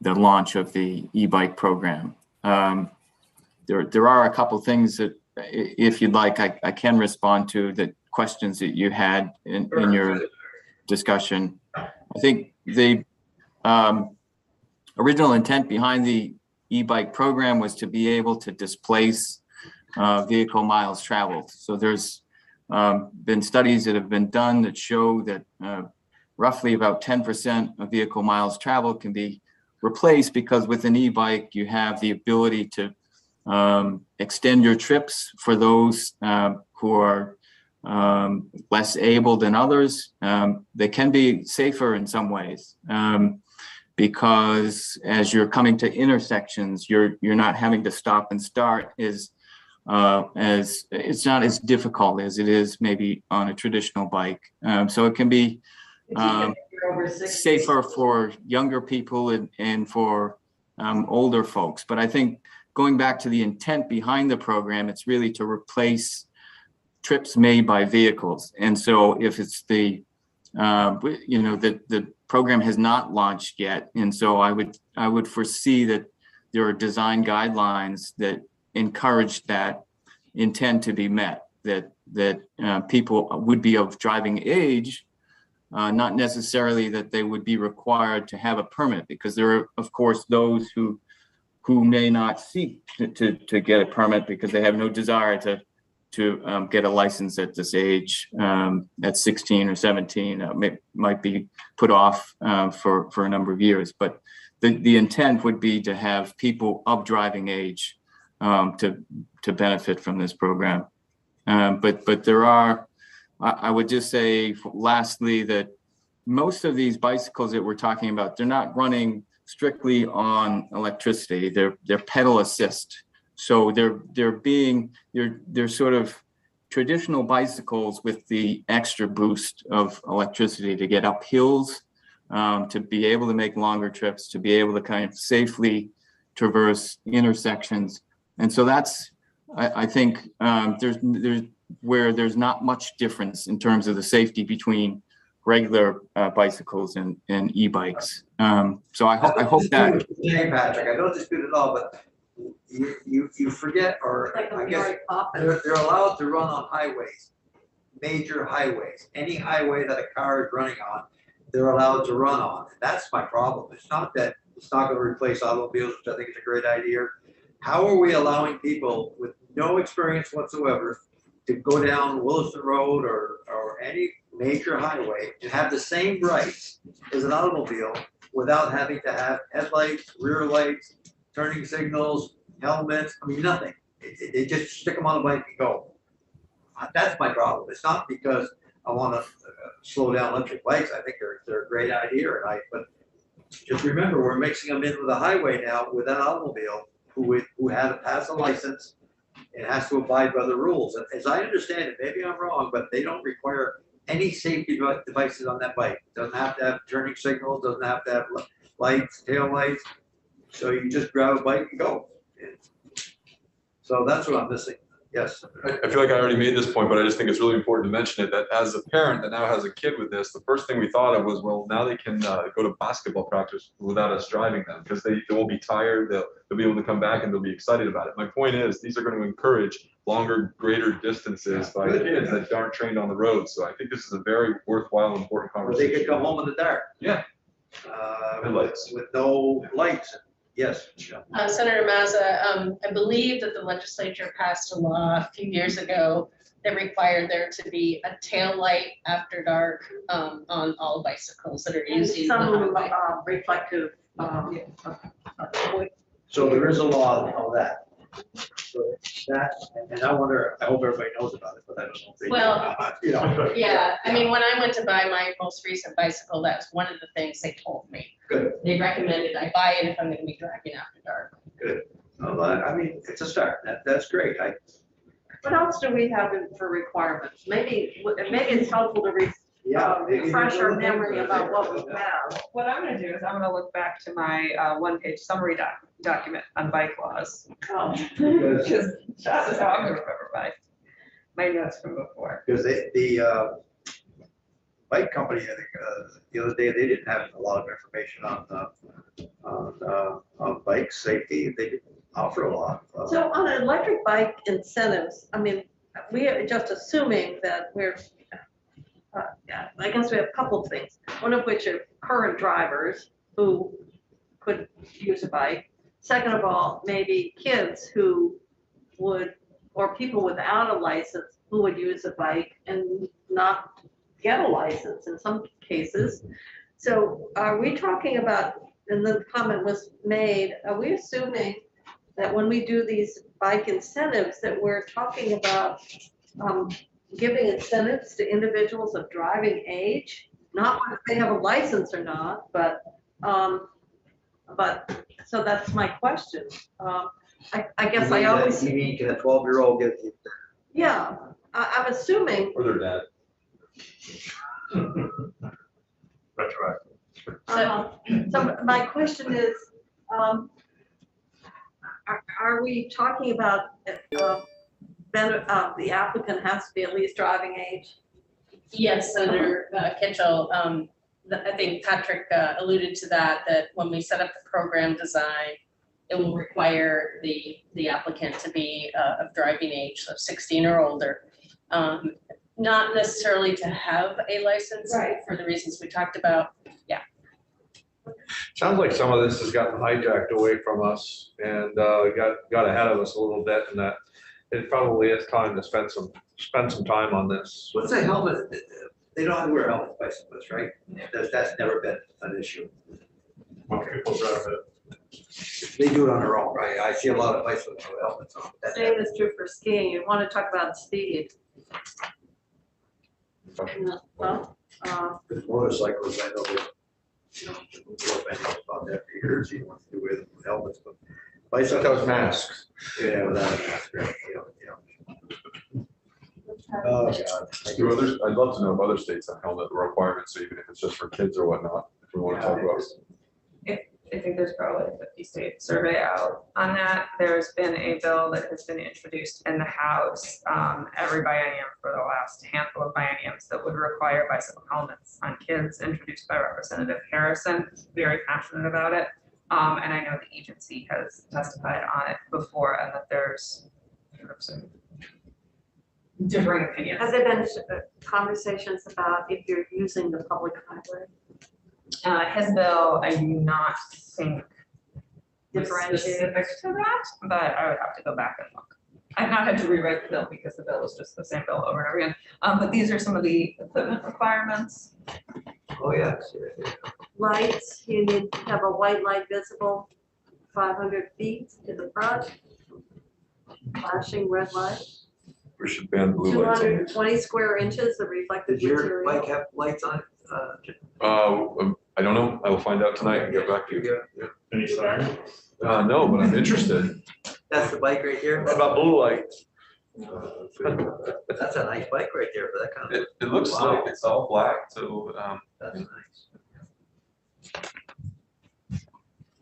launch of the e-bike program. There are a couple things that, if you'd like, I can respond to the questions that you had in your discussion. I think the original intent behind the e-bike program was to be able to displace vehicle miles traveled. So there's been studies that have been done that show that roughly about 10% of vehicle miles traveled can be replaced, because with an e-bike you have the ability to extend your trips for those who are less able than others. They can be safer in some ways, because as you're coming to intersections, you're not having to stop and start as it's not as difficult as it is maybe on a traditional bike. So it can be safer for younger people and for older folks. But I think going back to the intent behind the program, it's really to replace trips made by vehicles. And so if it's the program has not launched yet, and so I would foresee that there are design guidelines that encourage that intent to be met, that people would be of driving age, not necessarily that they would be required to have a permit, because there are, of course, those who may not seek to get a permit because they have no desire to get a license at this age, at 16 or 17, might be put off for a number of years. But the intent would be to have people of driving age to benefit from this program. But there are, I would just say lastly, that most of these bicycles that we're talking about, they're not running strictly on electricity. They're pedal assist. So they're sort of traditional bicycles with the extra boost of electricity to get up hills, to be able to make longer trips, to be able to kind of safely traverse intersections. And so that's, I think, there's where there's not much difference in terms of the safety between regular bicycles and e-bikes. So I hope that. Hey, Patrick, I don't dispute it all, but you forget, or I guess they're allowed to run on highways, major highways, any highway that a car is running on, they're allowed to run on. That's my problem. It's not that it's not going to replace automobiles, which I think is a great idea. How are we allowing people with no experience whatsoever to go down Williston Road or any major highway and have the same rights as an automobile without having to have headlights, rear lights, turning signals, helmets, I mean, nothing. They just stick them on a bike and go. That's my problem. It's not because I want to slow down electric bikes. I think they're a great idea, but just remember, we're mixing them in with a highway now with an automobile who had to pass a license and has to abide by the rules. And as I understand it, maybe I'm wrong, but they don't require any safety devices on that bike. Doesn't have to have turning signals, doesn't have to have lights, tail lights. So you just grab a bike and go. So that's what I'm missing. Yes. I feel like I already made this point, but I just think it's really important to mention it, that as a parent that now has a kid with this, the first thing we thought of was, well, now they can go to basketball practice without us driving them, because they won't be tired, they'll be able to come back and they'll be excited about it. My point is, these are going to encourage longer, greater distences by kids that aren't trained on the road. So I think this is a very worthwhile, important Or conversation. they could come home in the dark. Yeah. Headlights. With no lights. Yes, Michelle. Senator Mazza, I believe that the legislature passed a law a few years ago that required there to be a tail light after dark on all bicycles that are using the Some highway. reflective, So there is a law of that. So that, and I wonder, I hope everybody knows about it, but I don't know if they. Well, You know. Yeah, I mean, when I went to buy my most recent bicycle, that was one of the things they told me. Good. They recommended I buy it if I'm gonna be driving after dark. Well, I mean, it's a start. That's great. what else do we have for requirements? Maybe it's helpful to refresh our memory about what we have. What I'm gonna do is I'm gonna look back to my one-page summary document on bike laws. Oh. Because that is how I'm gonna remember my notes from before. Because the bike company, I think, the other day, they didn't have a lot of information on bike safety. They didn't offer a lot. So on electric bike incentives, I mean, we are just assuming that I guess we have a couple of things. One of which are current drivers who could use a bike. Second of all, maybe kids who would, or people without a license who would use a bike and not get a license in some cases. So are we talking about, and the comment was made, are we assuming that when we do these bike incentives that we're talking about giving incentives to individuals of driving age, not if they have a license or not, but so that's my question. I guess I always. You mean, can a 12-year-old get? Yeah, I'm assuming. Or their dad. Retroactive. So my question is, are we talking about the applicant has to be at least driving age? Yes, Senator Kitchell, I think Patrick alluded to that when we set up the program design, it will require the applicant to be of driving age, so 16 or older. Not necessarily to have a license, Right. for the reasons we talked about. Sounds like some of this has gotten hijacked away from us and got ahead of us a little bit, and that it probably is time to spend some time on this. What's a helmet? They don't have to wear helmets, bicyclists, right? That's never been an issue. Most people drive it. They do it on their own, right? I see a lot of bicyclists with helmets on. Same is true for skiing. You want to talk about speed. Well, Because motorcyclists, I know they, about that for years, you want to do with helmets, but bicycles. Those masks. Yeah, without a mask, right? Yeah. Oh, God. Do others, I'd love to know if other states have helmet requirements, so even if it's just for kids or whatnot, if we want to talk about. I think there's probably a 50-state survey out on that. There's been a bill that has been introduced in the House every biennium for the last handful of bienniums that would require bicycle helmets on kids, introduced by Representative Harrison. Very passionate about it. And I know the agency has testified on it before, and that there's sort of some differing opinions. has there been conversations about if you're using the public highway? His bill, I do not think was Differentiate. specific to that, but I would have to go back and look. I've not had to rewrite the bill because the bill is just the same bill over and over again. But these are some of the equipment requirements. Oh, yes. Lights, you need to have a white light visible 500 feet to the front. Flashing red light, We should ban blue lights. 220 square inches of reflective Does your bike material. have lights on it? I don't know. I will find out tonight and get back to you. Any sirens? No, but I'm interested. That's the bike right here? What about blue lights? That's a nice bike right there for that kind of, It looks like it's all black, so, that's nice.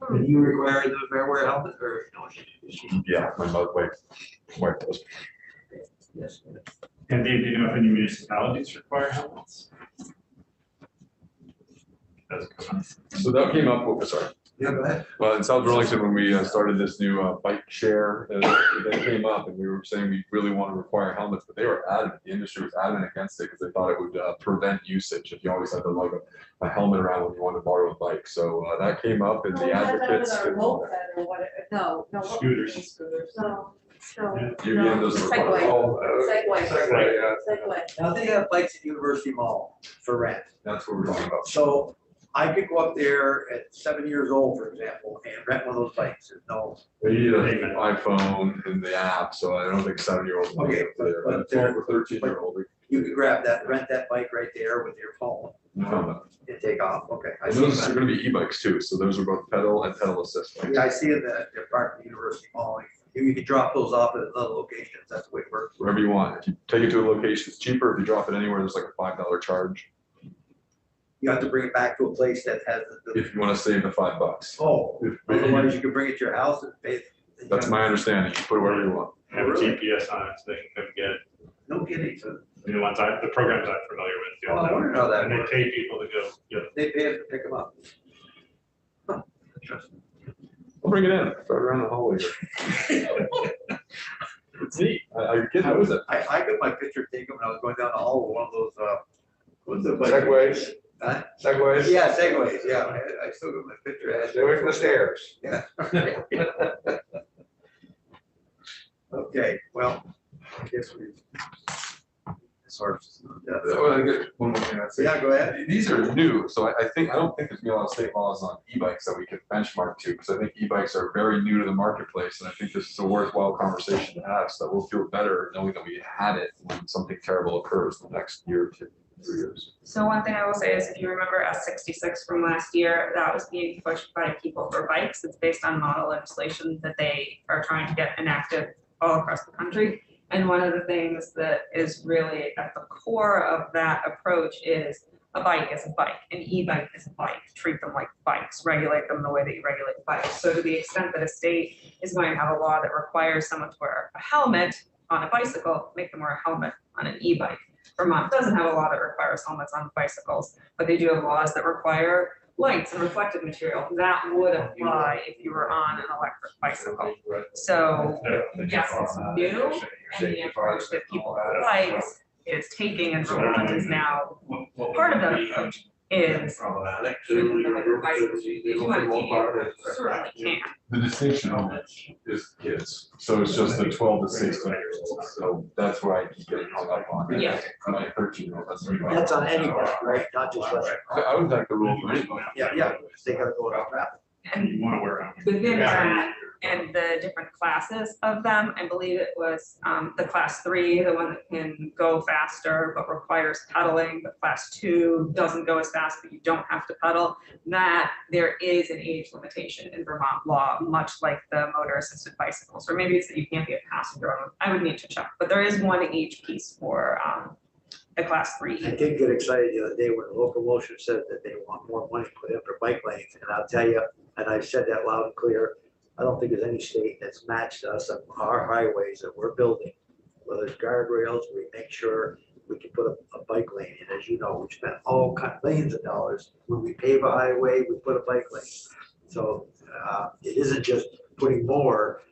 Do you require the wear helmet or no? yeah, my wife does. Yes. And Dave, do you know if any municipalities require helmets? That's good. So that came up, sorry. Yeah, go ahead. Well, in South Burlington, when we started this new bike share, that came up and we were saying we really want to require helmets, but they were adamant, the industry was adamant against it because they thought it would prevent usage if you always had to lug a helmet around when you want to borrow a bike. So that came up and the advocates. No, no. Scooters. No, no. UVM doesn't require. Segway. Oh, Segway. Segway, yeah. Segway. Now they have bikes at University Mall for rent. that's what we're talking about. So I could go up there at 7 years old, for example, and rent one of those bikes. There's no, They need an iPhone and the app, so I don't think 7-year-olds. can Okay, get up there. but 12 or 13-year-old. you could grab that, rent that bike right there with your phone No. and take off. Okay. I And see those are that. gonna be e-bikes too, so those are both pedal and pedal assist bikes. Yeah, I see it at the park at the University Mall. You can drop those off at other locations. That's the way it works. Wherever you want. If you take it to a location, it's cheaper. If you drop it anywhere, there's like a $5 charge. You have to bring it back to a place that has the, If you wanna save the $5. oh, If- otherwise you could bring it to your house and pay. That's my understanding. You put it wherever you want. Have a GPS on it so they can come get it. No kidding. So The ones the programs I'm familiar with. do Oh, I wonder how that And they works. pay people to go get it. they pay us to pick them up. Huh, interesting. I'll bring it in, throw it around the hallway. It's neat. I kid knows it. I got my picture taken when I was going down the hall with one of those, what's the bike? Segways. Huh? Segways. Yeah, segways, yeah, I still got my picture. I had- Stay away from the stairs. Yeah. Okay, well, I guess we. Sort Well, I get one more thing I'd say. Yeah, go ahead. These are new, so I don't think there's gonna be a lot of state laws on e-bikes that we can benchmark to, because I think e-bikes are very new to the marketplace, and I think this is a worthwhile conversation to have, so that we'll feel better knowing that we had it when something terrible occurs in the next year or 2, 3 years. So one thing I will say is if you remember S66 from last year, that was being pushed by People for Bikes. It's based on model legislation that they are trying to get enacted all across the country. And one of the things that is really at the core of that approach is a bike is a bike, an e-bike is a bike. Treat them like bikes, regulate them the way that you regulate bikes. So to the extent that a state is going to have a law that requires someone to wear a helmet on a bicycle, make them wear a helmet on an e-bike. Vermont doesn't have a law that requires helmets on bicycles, but they do have laws that require lights and reflective material. That would apply if you were on an electric bicycle. So yes, it's new, and the approach that People for Bikes is taking and Vermont is now part of that approach is Problematic. treating them like a bicycle. If you want to keep it, you certainly can. The distinction is kids, so it's just the 12 to 16 years old, so that's where I keep getting hung up on. Yeah. My 13-year-old, that's. That's on any bike, right? Not just electric. I would like the rule for anybody. Yeah, they gotta go around traffic. And You want to wear them. within that and the different classes of them, I believe it was the class 3, the one that can go faster but requires pedaling, but class 2 doesn't go as fast, but you don't have to pedal, that there is an age limitation in Vermont law, much like the motor assisted bicycles, or maybe it's that you can't be a passenger on them. I would need to check, but there is one age piece for the class 3. I did get excited the other day when the local motion said that they want more money put in for bike lanes, and I'll tell you, and I've said that loud and clear, I don't think there's any state that's matched us on our highways that we're building. Whether it's guardrails, we make sure we can put a bike lane in. As you know, we spent all kinds, millions of dollars. When we pave a highway, we put a bike lane. So it isn't just putting more,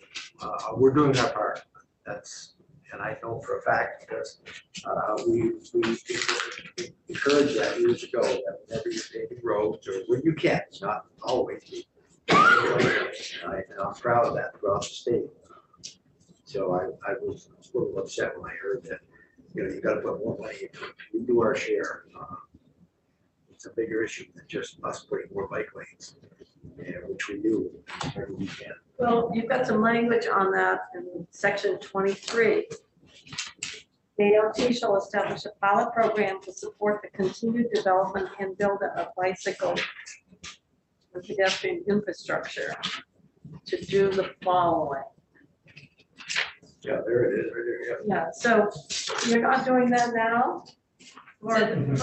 we're doing our part. That's, and I know for a fact because we encouraged that years ago, that whenever you're paving roads or when you can, it's not always be. And I'm proud of that throughout the state. So I was a little upset when I heard that, you gotta put more money into it. We do our share. It's a bigger issue than just us putting more bike lanes, which we do every weekend. Well, you've got some language on that in section 23. The ALT shall establish a pilot program to support the continued development and build of bicycle and pedestrian infrastructure to do the following. Yeah, there it is, right there, yeah. Yeah, so you're not doing that now? Or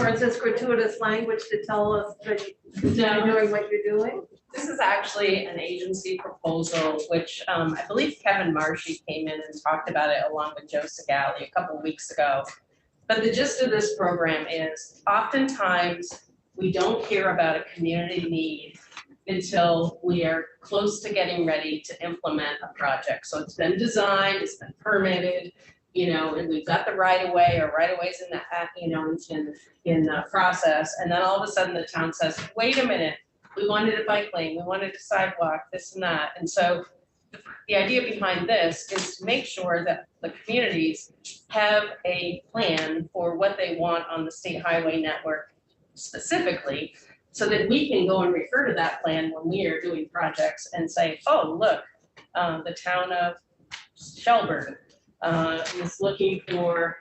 is this gratuitous language to tell us that you're doing what you're doing? This is actually an agency proposal, which I believe Kevin Marshy came in and talked about it along with Joe Segali a couple of weeks ago. But the gist of this program is oftentimes we don't hear about a community need until we are close to getting ready to implement a project. So it's been designed, it's been permitted, and we've got the right of way or right of ways in the, in the process. And then all of a sudden the town says, wait a minute, we wanted a bike lane, we wanted a sidewalk, this and that. And so the idea behind this is to make sure that the communities have a plan for what they want on the state highway network specifically, so that we can go and refer to that plan when we are doing projects and say, oh, look, the town of Shelburne is looking for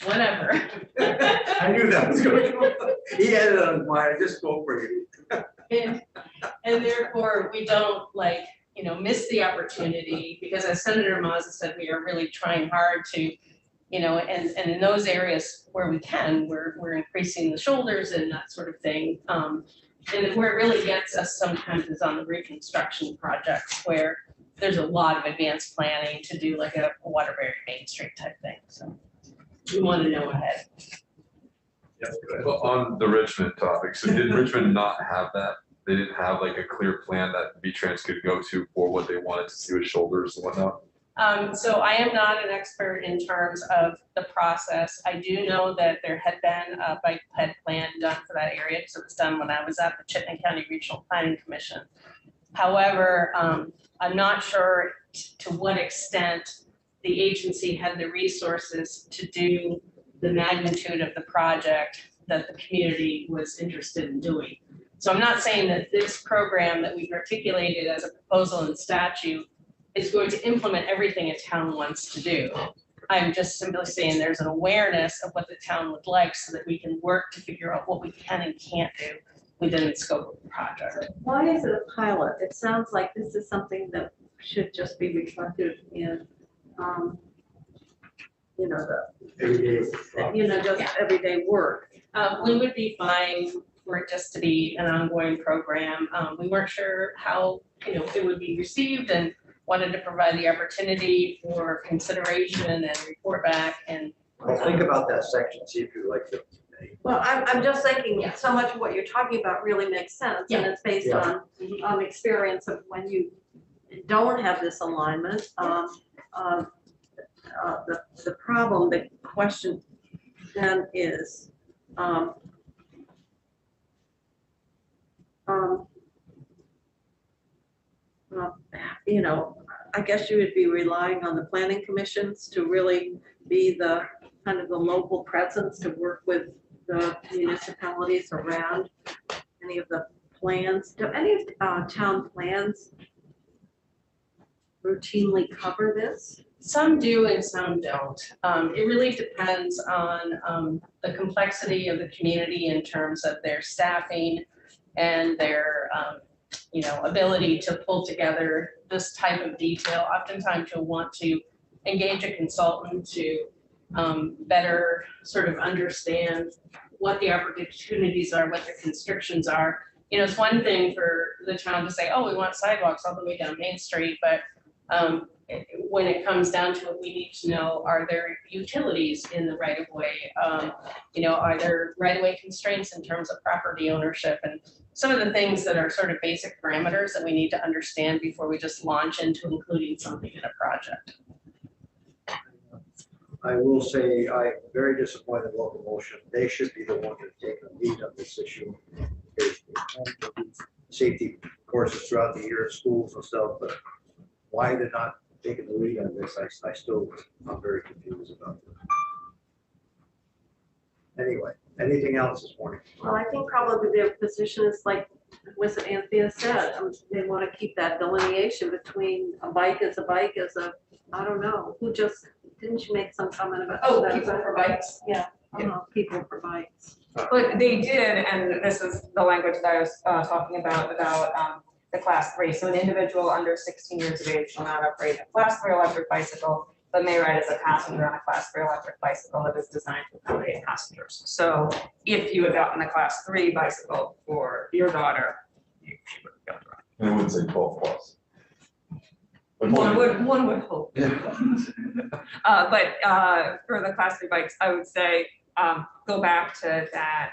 whatever. I knew that was going to come. He had it on his mind, I just spoke for you. And therefore, we don't miss the opportunity, because as Senator Mazza said, we are really trying hard to, and in those areas where we can, we're increasing the shoulders and that sort of thing. And where it really gets us sometimes is on the reconstruction projects, where there's a lot of advanced planning to do like a Waterbury Main Street type thing, so we want to know ahead. Well, on the Richmond topic, so did Richmond not have that? They didn't have like a clear plan that V-Trans could go to for what they wanted to see with shoulders and whatnot? So I am not an expert in terms of the process. I do know that there had been a bike ped plan done for that area, because it was done when I was at the Chittenden County Regional Planning Commission. However, I'm not sure to what extent the agency had the resources to do the magnitude of the project that the community was interested in doing. So I'm not saying that this program that we've articulated as a proposal in statute is going to implement everything a town wants to do. I'm just simply saying there's an awareness of what the town would like, so that we can work to figure out what we can and can't do within the scope of the project. Why is it a pilot? It sounds like this is something that should just be reflected in, just everyday work. We would be fine for it just to be an ongoing program. We weren't sure how, it would be received, and wanted to provide the opportunity for consideration and report back. And Well, think about that section, see if you like to. Well, I'm just thinking, Yeah. so much of what you're talking about really makes sense, and it's based Yeah. on experience of when you don't have this alignment. The problem, the question then is, I guess you would be relying on the planning commissions to really be the kind of the local presence to work with the municipalities around any of the plans. Do any town plans routinely cover this? some do and some don't. It really depends on the complexity of the community in terms of their staffing and their ability to pull together this type of detail. Oftentimes you'll want to engage a consultant to better sort of understand what the opportunities are, what the constrictions are. It's one thing for the town to say, oh, we want sidewalks all the way down Main Street, but when it comes down to it, we need to know, are there utilities in the right of way? Are there right of way constraints in terms of property ownership? And some of the things that are sort of basic parameters that we need to understand before we just launch into including something in a project. I will say, I'm very disappointed in locomotion. They should be the one to take the lead on this issue. Safety courses throughout the year at schools and stuff, but why they're not taking the lead on this, I still, I'm very confused about it. Anyway, anything else this morning? Well, I think probably their position is like, was it Anthea said, they want to keep that delineation between a bike as a, I don't know, didn't you make some comment about? Oh, that? people for bikes. Yeah, people for bikes. But they did, and this is the language that I was talking about the class 3. So an individual under 16 years of age shall not operate a class 3 electric bicycle, but may ride as a passenger on a class 3 electric bicycle that is designed to accommodate passengers. So if you had gotten a class 3 bicycle for your daughter, she would be able to ride. And I wouldn't say 12 plus. But One would hope. Yeah. But for the class 3 bikes, I would say, go back to that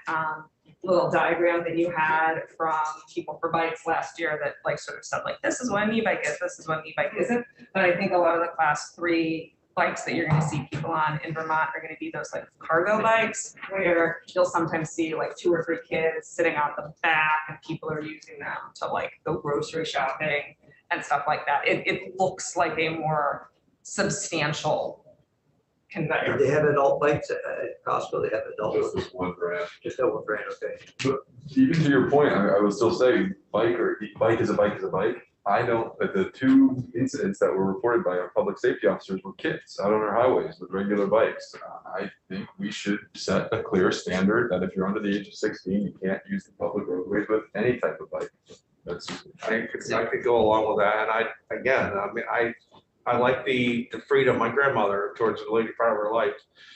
little diagram that you had from People for Bikes last year that like sort of said like, this is what an e-bike is, this is what an e-bike isn't. But I think a lot of the class 3 bikes that you're gonna see people on in Vermont are gonna be those like cargo bikes where you'll sometimes see like 2 or 3 kids sitting on the back and people are using them to like go grocery shopping and stuff like that. It looks like a more substantial conveyor. Do they have adult bikes at Costco? They have adult, Just one brand. just that one brand, okay. But even to your point, I would still say bike is a bike is a bike. I don't, the 2 incidents that were reported by our public safety officers were kids out on our highways with regular bikes. I think we should set a clear standard that if you're under the age of 16, you can't use the public roadways with any type of bike. I could go along with that, and I like the freedom. My grandmother, towards the later part of her life,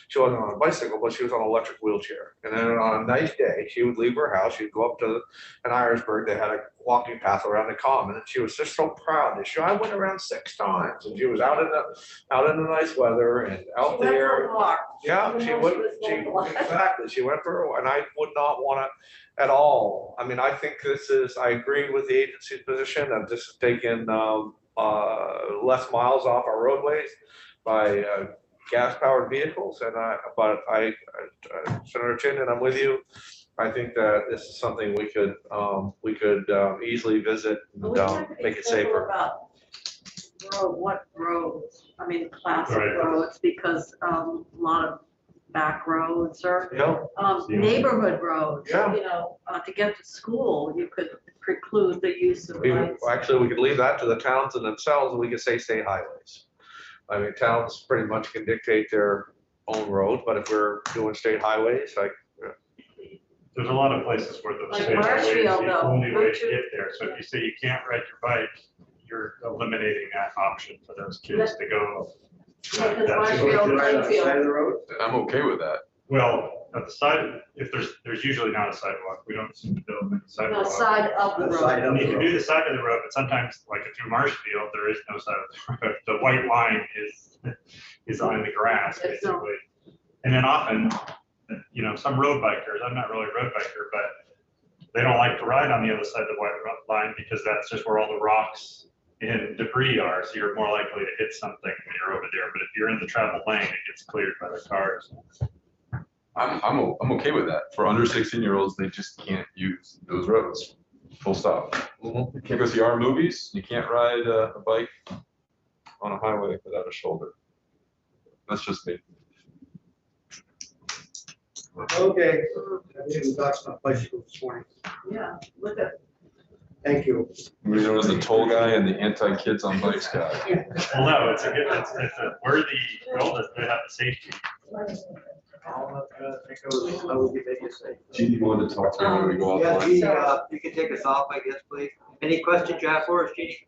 she wasn't on a bicycle, but she was on an electric wheelchair. And then on a nice day, she would leave her house, she'd go up to an Irisburg, they had a walking path around the common, and she was just so proud. I went around 6 times, and she was out in the nice weather and out there. Yeah, she went for a walk, and I would not want to at all. I mean, I think I agree with the agency's position of this is taking less miles off our roadways by gas-powered vehicles, Senator Chin, and I'm with you. I think that this is something we could easily visit and make it safer. About what roads? I mean, classic Right. roads, because a lot of back roads or Yeah, neighborhood roads. Yeah. To get to school, you could preclude the use of bikes. actually, we could leave that to the towns and themselves, and we could say state highways. I mean, towns pretty much can dictate their own road, but if we're doing state highways, like, There's a lot of places where the Like state highway is Marshfield, the though. only way to Don't you- get there. So if you say you can't ride your bike, you're eliminating that option for those kids to go. Yeah, 'cause That's- Marshfield, Right on the Greenfield. side of the road? I'm okay with that. Well, at the side, if there's usually not a sidewalk, we don't seem to build any No, sidewalk. side of the The road. side And you can do the side of the road, but sometimes like through Marshfield, there is no side of the road. The white line is on the grass It's not. basically. And then often, some road bikers, I'm not really a road biker, but they don't like to ride on the other side of the white line because that's just where all the rocks and debris are. So you're more likely to hit something when you're over there. But if you're in the travel lane, it gets cleared by the cars. I'm okay with that. For under 16-year-olds, they just can't use those roads. Full stop. You can't go see our movies. You can't ride a bike on a highway without a shoulder. That's just me. Okay, I think we talked about bicycles this morning. Yeah, look at, Thank you. There was the toll guy and the anti-kids on bikes guy. Well, no, it's a worthy goal to have the safety. I will give you a say. Jeannie wanted to talk to me when we go Yeah, offline. Jeannie, you can take us off, I guess, please. Any questions you have for us, Jeannie?